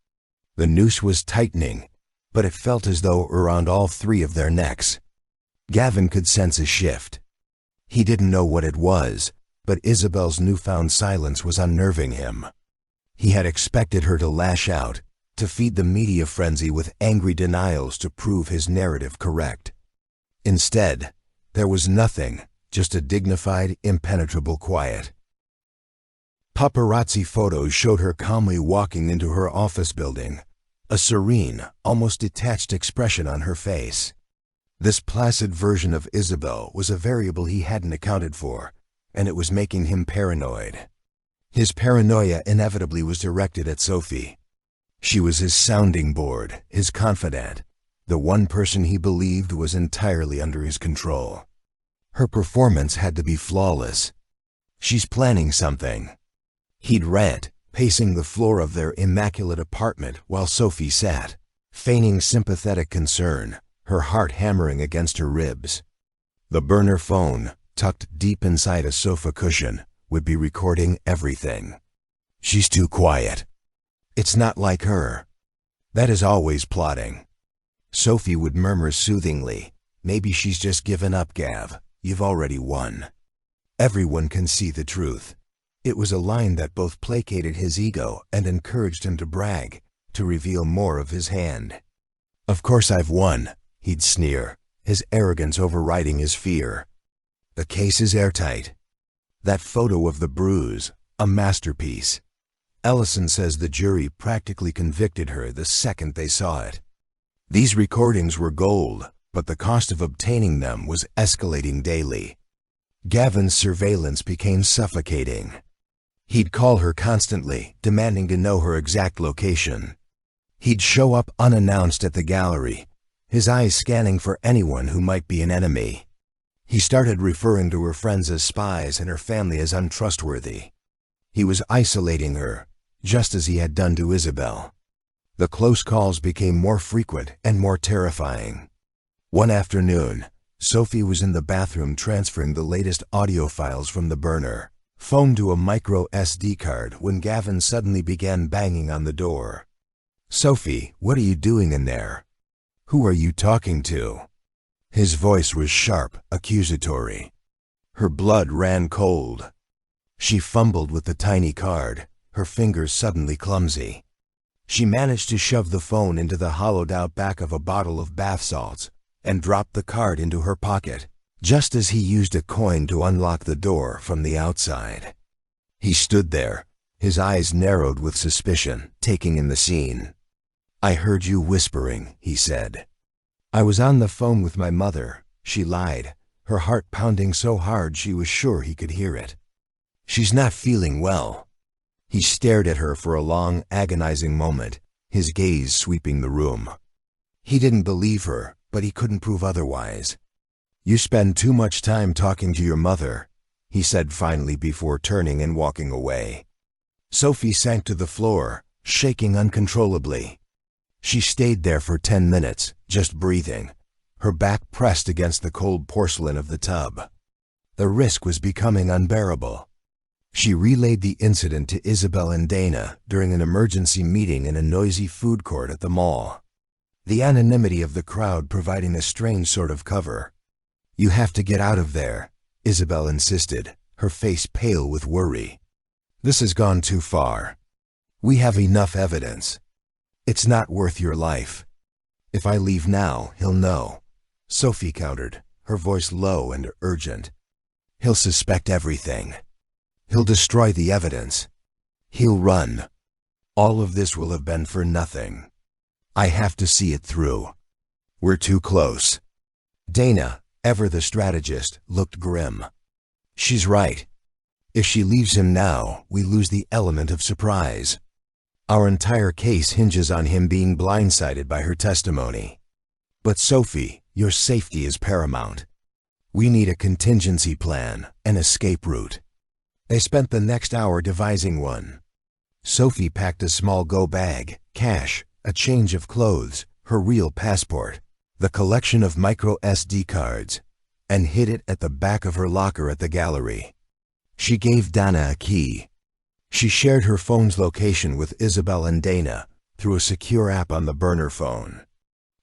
The noose was tightening, but it felt as though around all three of their necks. Gavin could sense a shift. He didn't know what it was, but Isabel's newfound silence was unnerving him. He had expected her to lash out, to feed the media frenzy with angry denials to prove his narrative correct. Instead, there was nothing, just a dignified, impenetrable quiet. Paparazzi photos showed her calmly walking into her office building, a serene, almost detached expression on her face. This placid version of Isabel was a variable he hadn't accounted for, and it was making him paranoid. His paranoia inevitably was directed at Sophie. She was his sounding board, his confidant, the one person he believed was entirely under his control. Her performance had to be flawless. "She's planning something," he'd rant, pacing the floor of their immaculate apartment while Sophie sat, feigning sympathetic concern, her heart hammering against her ribs. The burner phone, tucked deep inside a sofa cushion, would be recording everything. "She's too quiet. It's not like her. That is always plotting." Sophie would murmur soothingly, "Maybe she's just given up, Gav. You've already won." Everyone can see the truth. It was a line that both placated his ego and encouraged him to brag, to reveal more of his hand. "Of course I've won," he'd sneer, his arrogance overriding his fear. "The case is airtight." That photo of the bruise, a masterpiece. Ellison says the jury practically convicted her the second they saw it. These recordings were gold, but the cost of obtaining them was escalating daily. Gavin's surveillance became suffocating. He'd call her constantly, demanding to know her exact location. He'd show up unannounced at the gallery, his eyes scanning for anyone who might be an enemy. He started referring to her friends as spies and her family as untrustworthy. He was isolating her, just as he had done to Isabel. The close calls became more frequent and more terrifying. One afternoon, Sophie was in the bathroom transferring the latest audio files from the burner phone to a micro SD card when Gavin suddenly began banging on the door. "Sophie, what are you doing in there? Who are you talking to?" His voice was sharp, accusatory. Her blood ran cold. She fumbled with the tiny card, her fingers suddenly clumsy. She managed to shove the phone into the hollowed-out back of a bottle of bath salts and dropped the card into her pocket, just as he used a coin to unlock the door from the outside. He stood there, his eyes narrowed with suspicion, taking in the scene. "I heard you whispering," he said. "I was on the phone with my mother," she lied, her heart pounding so hard she was sure he could hear it. "She's not feeling well." He stared at her for a long, agonizing moment, his gaze sweeping the room. He didn't believe her, but he couldn't prove otherwise. "You spend too much time talking to your mother," he said finally before turning and walking away. Sophie sank to the floor, shaking uncontrollably. She stayed there for 10 minutes, just breathing, her back pressed against the cold porcelain of the tub. The risk was becoming unbearable. She relayed the incident to Isabel and Dana during an emergency meeting in a noisy food court at the mall, the anonymity of the crowd providing a strange sort of cover. "You have to get out of there," Isabel insisted, her face pale with worry. "This has gone too far. We have enough evidence. It's not worth your life." "If I leave now, he'll know," Sophie countered, her voice low and urgent. "He'll suspect everything. He'll destroy the evidence. He'll run. All of this will have been for nothing. I have to see it through. We're too close." Dana, ever the strategist, looked grim. "She's right. If she leaves him now, we lose the element of surprise. Our entire case hinges on him being blindsided by her testimony. But Sophie, your safety is paramount. We need a contingency plan, an escape route." They spent the next hour devising one. Sophie packed a small go bag, cash, a change of clothes, her real passport, the collection of micro SD cards, and hid it at the back of her locker at the gallery. She gave Dana a key. She shared her phone's location with Isabel and Dana through a secure app on the burner phone.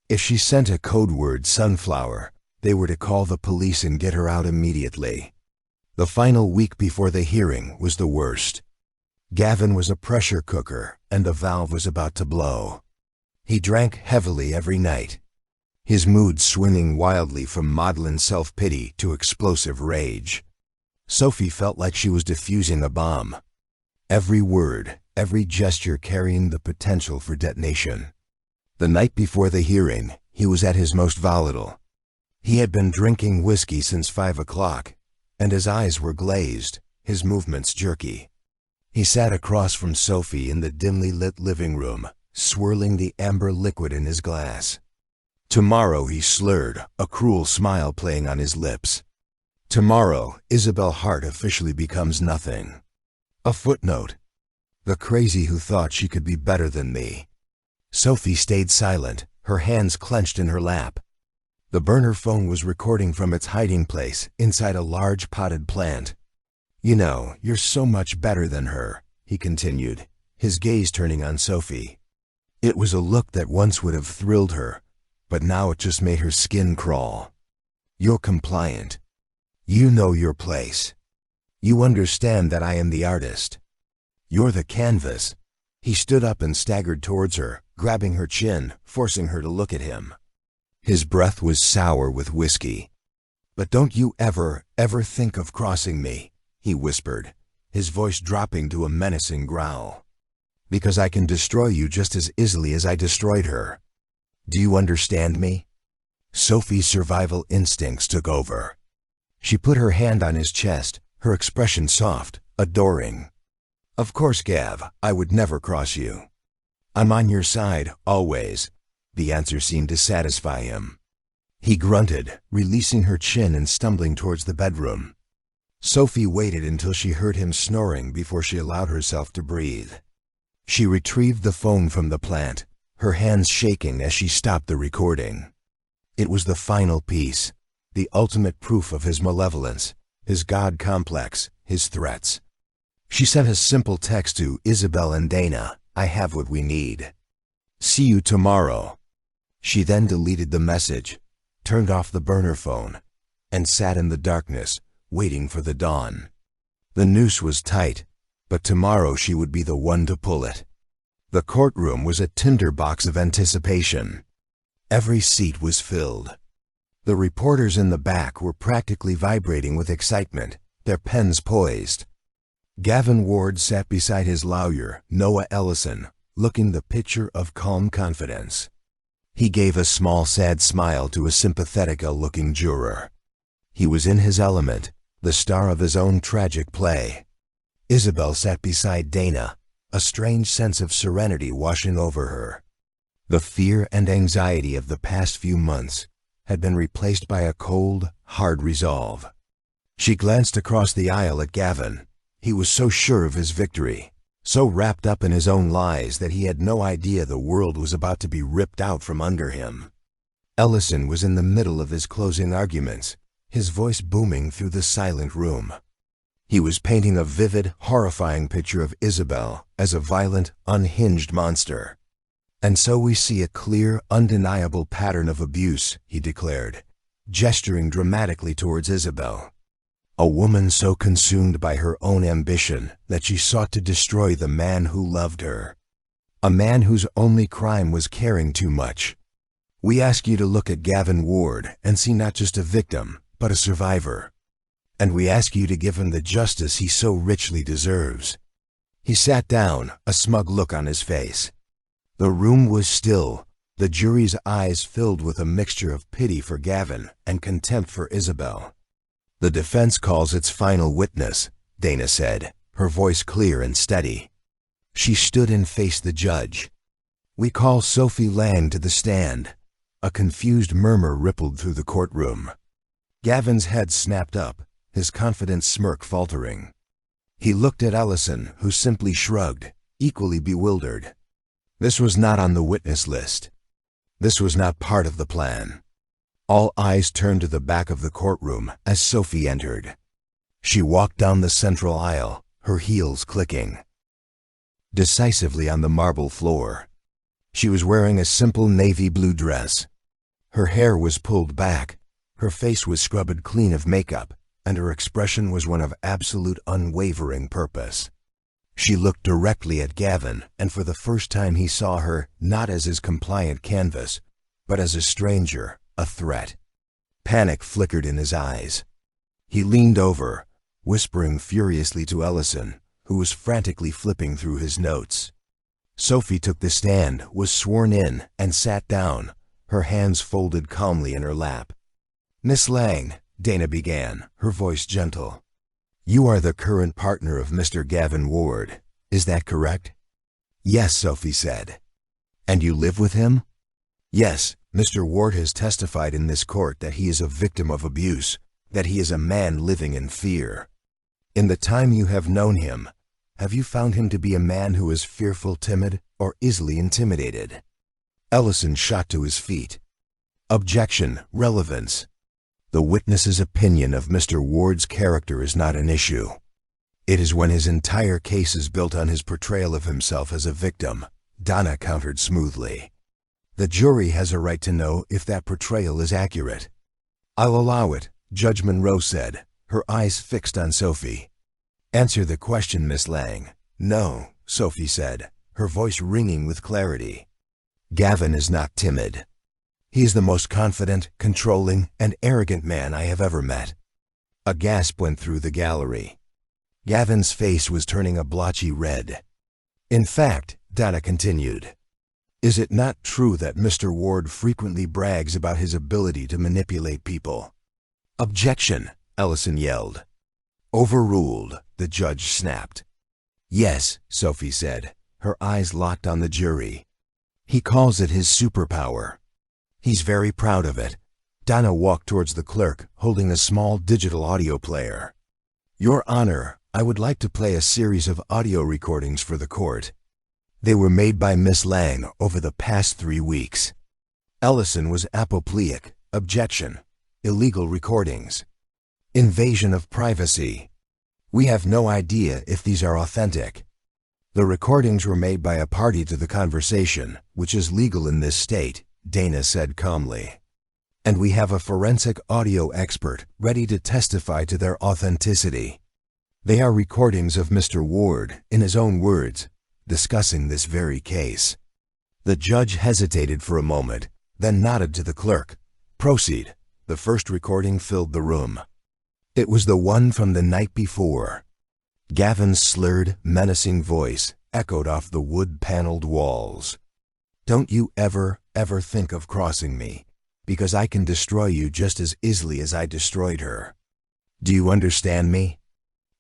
If she sent a code word "sunflower," they were to call the police and get her out immediately. The final week before the hearing was the worst. Gavin was a pressure cooker, and the valve was about to blow. He drank heavily every night, his mood swinging wildly from maudlin self-pity to explosive rage. Sophie felt like she was defusing a bomb. Every word, every gesture carrying the potential for detonation. The night before the hearing, he was at his most volatile. He had been drinking whiskey since 5 o'clock, and his eyes were glazed, his movements jerky. He sat across from Sophie in the dimly lit living room, swirling the amber liquid in his glass. Tomorrow, he slurred, a cruel smile playing on his lips. Tomorrow, Isabel Hart officially becomes nothing. A footnote. The crazy who thought she could be better than me. Sophie stayed silent, her hands clenched in her lap. The burner phone was recording from its hiding place inside a large potted plant. "You know, you're so much better than her," he continued, his gaze turning on Sophie. It was a look that once would have thrilled her, but now it just made her skin crawl. "You're compliant. You know your place. You understand that I am the artist. You're the canvas." He stood up and staggered towards her, grabbing her chin, forcing her to look at him. His breath was sour with whiskey. "But don't you ever think of crossing me," he whispered, his voice dropping to a menacing growl. "Because I can destroy you just as easily as I destroyed her. Do you understand me?" Sophie's survival instincts took over. She put her hand on his chest, her expression soft, adoring. "Of course, Gav, I would never cross you. I'm on your side, always." The answer seemed to satisfy him. He grunted, releasing her chin and stumbling towards the bedroom. Sophie waited until she heard him snoring before she allowed herself to breathe. She retrieved the phone from the plant, her hands shaking as she stopped the recording. It was the final piece, the ultimate proof of his malevolence, his God complex, his threats. She sent a simple text to Isabel and Dana, "I have what we need. See you tomorrow." She then deleted the message, turned off the burner phone, and sat in the darkness, waiting for the dawn. The noose was tight, but tomorrow she would be the one to pull it. The courtroom was a tinderbox of anticipation. Every seat was filled. The reporters in the back were practically vibrating with excitement, their pens poised. Gavin Ward sat beside his lawyer, Noah Ellison, looking the picture of calm confidence. He gave a small sad smile to a sympathetic-looking juror. He was in his element, the star of his own tragic play. Isabel sat beside Dana, a strange sense of serenity washing over her. The fear and anxiety of the past few months had been replaced by a cold, hard resolve. She glanced across the aisle at Gavin. He was so sure of his victory, so wrapped up in his own lies that he had no idea the world was about to be ripped out from under him. Ellison was in the middle of his closing arguments, his voice booming through the silent room. He was painting a vivid, horrifying picture of Isabel as a violent, unhinged monster. "And so we see a clear, undeniable pattern of abuse," he declared, gesturing dramatically towards Isabel. "A woman so consumed by her own ambition that she sought to destroy the man who loved her. A man whose only crime was caring too much. We ask you to look at Gavin Ward and see not just a victim, but a survivor. And we ask you to give him the justice he so richly deserves." He sat down, a smug look on his face. The room was still, the jury's eyes filled with a mixture of pity for Gavin and contempt for Isabel. "The defense calls its final witness," Dana said, her voice clear and steady. She stood and faced the judge. "We call Sophie Lang to the stand." A confused murmur rippled through the courtroom. Gavin's head snapped up, his confident smirk faltering. He looked at Ellison, who simply shrugged, equally bewildered. This was not on the witness list. This was not part of the plan. All eyes turned to the back of the courtroom as Sophie entered. She walked down the central aisle, her heels clicking, decisively on the marble floor. She was wearing a simple navy blue dress. Her hair was pulled back, her face was scrubbed clean of makeup, and her expression was one of absolute unwavering purpose. She looked directly at Gavin, and for the first time he saw her not as his compliant canvas, but as a stranger, a threat. Panic flickered in his eyes. He leaned over, whispering furiously to Ellison, who was frantically flipping through his notes. Sophie took the stand, was sworn in, and sat down, her hands folded calmly in her lap. "Miss Lang," Dana began, her voice gentle. "You are the current partner of Mr. Gavin Ward, is that correct?" "Yes," Sophie said. "And you live with him?" "Yes, Mr. Ward has testified in this court that he is a victim of abuse, that he is a man living in fear. In the time you have known him, have you found him to be a man who is fearful, timid, or easily intimidated?" Ellison shot to his feet. "Objection, relevance. The witness's opinion of Mr. Ward's character is not an issue. It is when his entire case is built on his portrayal of himself as a victim," Donna countered smoothly. "The jury has a right to know if that portrayal is accurate." "I'll allow it," Judge Monroe said, her eyes fixed on Sophie. "Answer the question, Miss Lang." "No," Sophie said, her voice ringing with clarity. "Gavin is not timid. He is the most confident, controlling, and arrogant man I have ever met." A gasp went through the gallery. Gavin's face was turning a blotchy red. "In fact," Donna continued, "is it not true that Mr. Ward frequently brags about his ability to manipulate people?" "Objection," Ellison yelled. "Overruled," the judge snapped. "Yes," Sophie said, her eyes locked on the jury. "He calls it his superpower. He's very proud of it." Donna walked towards the clerk, holding a small digital audio player. "Your Honor, I would like to play a series of audio recordings for the court. They were made by Miss Lang over the past 3 weeks." Ellison was apoplectic. "Objection." illegal recordings, invasion of privacy. We have no idea if these are authentic. The recordings were made by a party to the conversation, which is legal in this state, Dana said calmly. And we have a forensic audio expert ready to testify to their authenticity. They are recordings of Mr. Ward, in his own words, discussing this very case. The judge hesitated for a moment, then nodded to the clerk. Proceed. The first recording filled the room. It was the one from the night before. Gavin's slurred, menacing voice echoed off the wood-paneled walls. Don't you ever think of crossing me, because I can destroy you just as easily as I destroyed her. Do you understand me?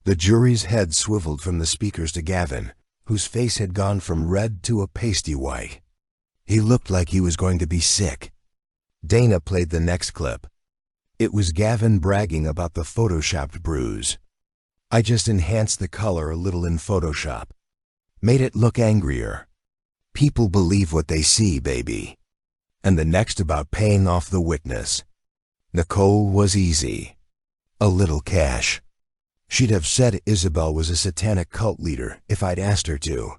The jury's head swiveled from the speakers to Gavin, whose face had gone from red to a pasty white. He looked like he was going to be sick. Dana played the next clip. It was Gavin bragging about the photoshopped bruise. I just enhanced the color a little in Photoshop. Made it look angrier. People believe what they see, baby. And the next about paying off the witness. Nicole was easy. A little cash. She'd have said Isabel was a satanic cult leader if I'd asked her to.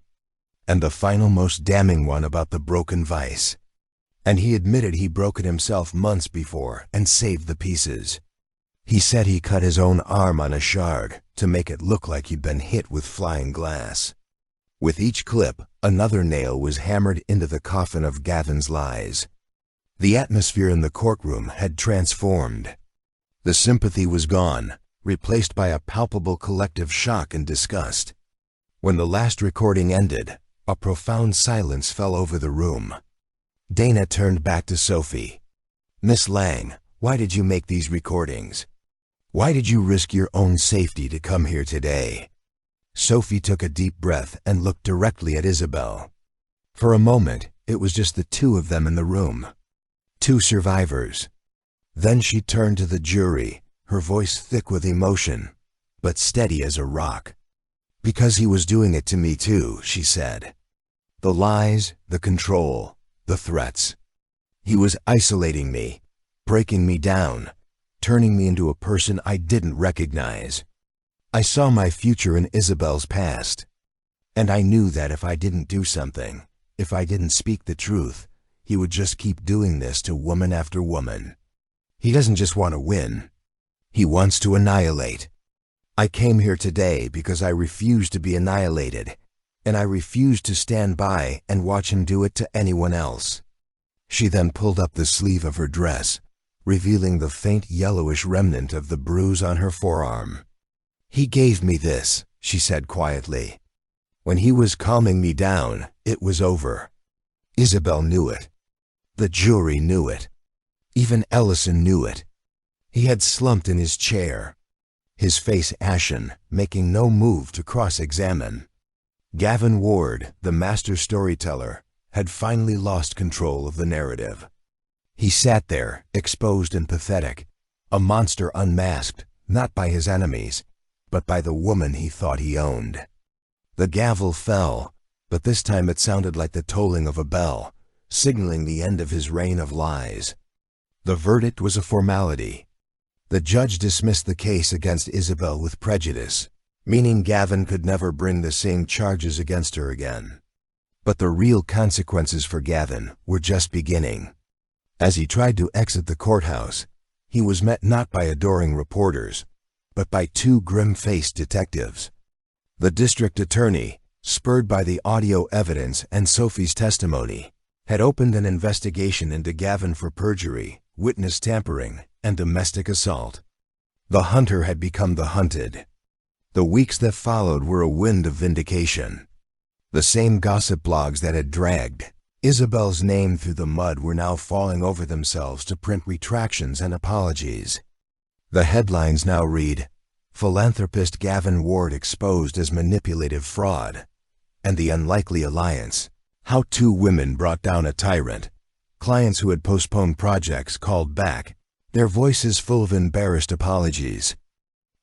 And the final most damning one about the broken vise. And he admitted he broke it himself months before and saved the pieces. He said he cut his own arm on a shard to make it look like he'd been hit with flying glass. With each clip, another nail was hammered into the coffin of Gavin's lies. The atmosphere in the courtroom had transformed. The sympathy was gone, replaced by a palpable collective shock and disgust. When the last recording ended, a profound silence fell over the room. Dana turned back to Sophie. Miss Lang, why did you make these recordings? Why did you risk your own safety to come here today? Sophie took a deep breath and looked directly at Isabel. For a moment, it was just the two of them in the room. Two survivors. Then she turned to the jury, her voice thick with emotion, but steady as a rock. Because he was doing it to me too, she said. The lies, the control, the threats. He was isolating me, breaking me down, turning me into a person I didn't recognize. I saw my future in Isabel's past, and I knew that if I didn't do something, if I didn't speak the truth, he would just keep doing this to woman after woman. He doesn't just want to win. He wants to annihilate. I came here today because I refuse to be annihilated, and I refuse to stand by and watch him do it to anyone else. She then pulled up the sleeve of her dress, revealing the faint yellowish remnant of the bruise on her forearm. He gave me this, she said quietly. When he was calming me down, it was over. Isabel knew it. The jury knew it. Even Ellison knew it. He had slumped in his chair, his face ashen, making no move to cross-examine. Gavin Ward, the master storyteller, had finally lost control of the narrative. He sat there, exposed and pathetic, a monster unmasked, not by his enemies, but by the woman he thought he owned. The gavel fell, but this time it sounded like the tolling of a bell, signaling the end of his reign of lies. The verdict was a formality. The judge dismissed the case against Isabel with prejudice, meaning Gavin could never bring the same charges against her again. But the real consequences for Gavin were just beginning. As he tried to exit the courthouse, he was met not by adoring reporters, but by two grim-faced detectives. The district attorney, spurred by the audio evidence and Sophie's testimony, had opened an investigation into Gavin for perjury, witness tampering, and domestic assault. The hunter had become the hunted. The weeks that followed were a wind of vindication. The same gossip blogs that had dragged Isabel's name through the mud were now falling over themselves to print retractions and apologies. The headlines now read, "Philanthropist Gavin Ward exposed as manipulative fraud," and "The Unlikely Alliance, How Two Women Brought Down a Tyrant." Clients who had postponed projects called back, their voices full of embarrassed apologies.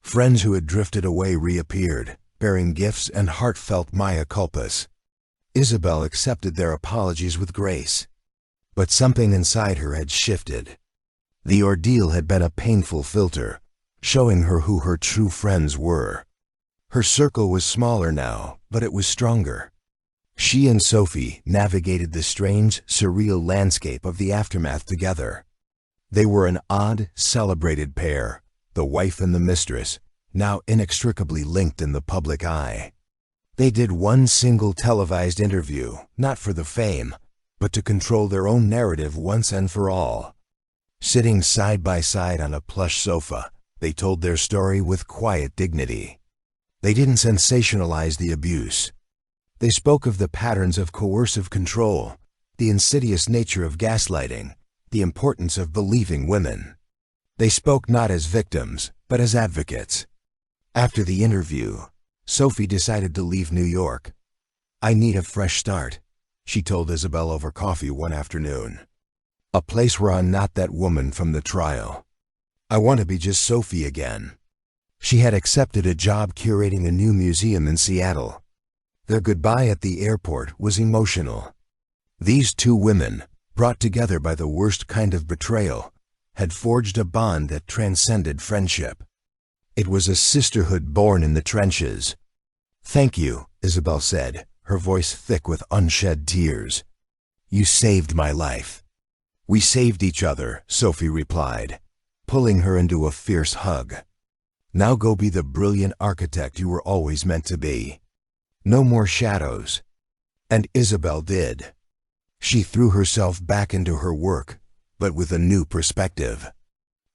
Friends who had drifted away reappeared, bearing gifts and heartfelt mea culpas. Isabel accepted their apologies with grace. But something inside her had shifted. The ordeal had been a painful filter, showing her who her true friends were. Her circle was smaller now, but it was stronger. She and Sophie navigated the strange, surreal landscape of the aftermath together. They were an odd, celebrated pair, the wife and the mistress, now inextricably linked in the public eye. They did one single televised interview, not for the fame, but to control their own narrative once and for all. Sitting side by side on a plush sofa, they told their story with quiet dignity. They didn't sensationalize the abuse. They spoke of the patterns of coercive control, the insidious nature of gaslighting, the importance of believing women. They spoke not as victims, but as advocates. After the interview, Sophie decided to leave New York. "I need a fresh start," she told Isabel over coffee one afternoon. "A place where I'm not that woman from the trial. I want to be just Sophie again." She had accepted a job curating a new museum in Seattle. Their goodbye at the airport was emotional. These two women, brought together by the worst kind of betrayal, had forged a bond that transcended friendship. It was a sisterhood born in the trenches. "Thank you," Isabel said, her voice thick with unshed tears. "You saved my life." "We saved each other," Sophie replied, pulling her into a fierce hug. "Now go be the brilliant architect you were always meant to be. No more shadows." And Isabel did. She threw herself back into her work, but with a new perspective.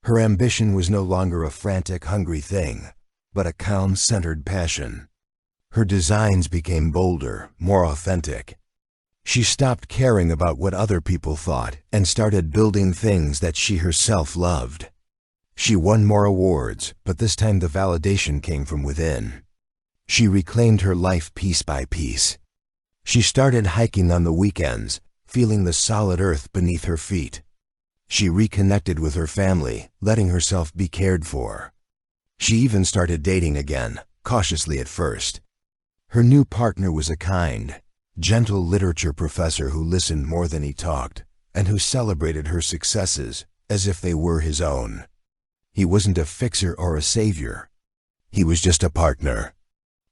Her ambition was no longer a frantic, hungry thing, but a calm, centered passion. Her designs became bolder, more authentic. She stopped caring about what other people thought and started building things that she herself loved. She won more awards, but this time the validation came from within. She reclaimed her life piece by piece. She started hiking on the weekends, feeling the solid earth beneath her feet. She reconnected with her family, letting herself be cared for. She even started dating again, cautiously at first. Her new partner was a kind, gentle literature professor who listened more than he talked, and who celebrated her successes as if they were his own. He wasn't a fixer or a savior. He was just a partner.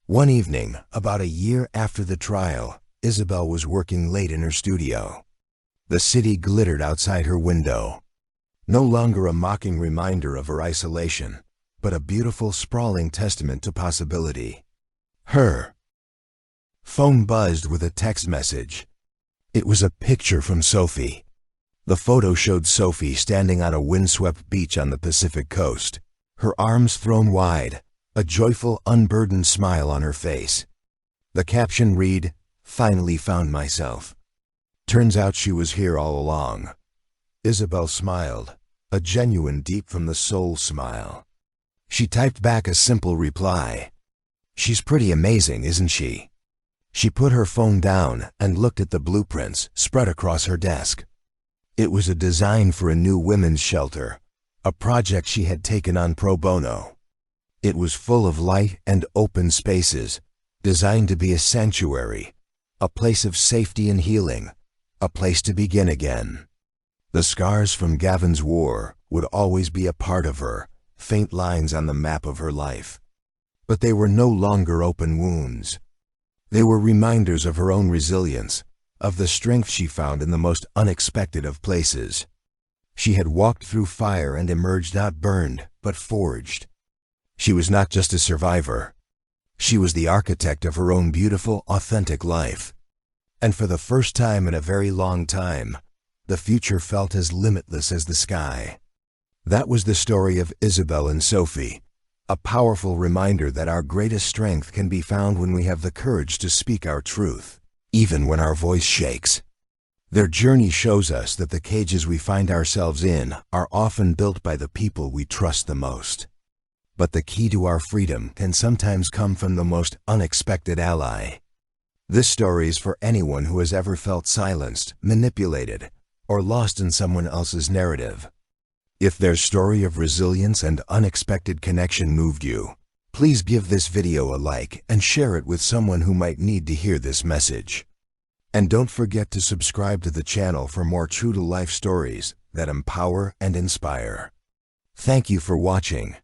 One evening, about a year after the trial, Isabel was working late in her studio. The city glittered outside her window. No longer a mocking reminder of her isolation, but a beautiful, sprawling testament to possibility. Her phone buzzed with a text message. It was a picture from Sophie. The photo showed Sophie standing on a windswept beach on the Pacific coast, her arms thrown wide, a joyful, unburdened smile on her face. The caption read, "Finally found myself." Turns out she was here all along. Isabel smiled, a genuine deep-from-the-soul smile. She typed back a simple reply. "She's pretty amazing, isn't she?" She put her phone down and looked at the blueprints spread across her desk. It was a design for a new women's shelter, a project she had taken on pro bono. It was full of light and open spaces, designed to be a sanctuary, a place of safety and healing, a place to begin again. The scars from Gavin's war would always be a part of her, faint lines on the map of her life. But they were no longer open wounds. They were reminders of her own resilience, of the strength she found in the most unexpected of places. She had walked through fire and emerged not burned, but forged. She was not just a survivor. She was the architect of her own beautiful, authentic life. And for the first time in a very long time, the future felt as limitless as the sky. That was the story of Isabel and Sophie, a powerful reminder that our greatest strength can be found when we have the courage to speak our truth, even when our voice shakes. Their journey shows us that the cages we find ourselves in are often built by the people we trust the most. But the key to our freedom can sometimes come from the most unexpected ally. This story is for anyone who has ever felt silenced, manipulated, or lost in someone else's narrative. If their story of resilience and unexpected connection moved you, please give this video a like and share it with someone who might need to hear this message. And don't forget to subscribe to the channel for more true-to-life stories that empower and inspire. Thank you for watching.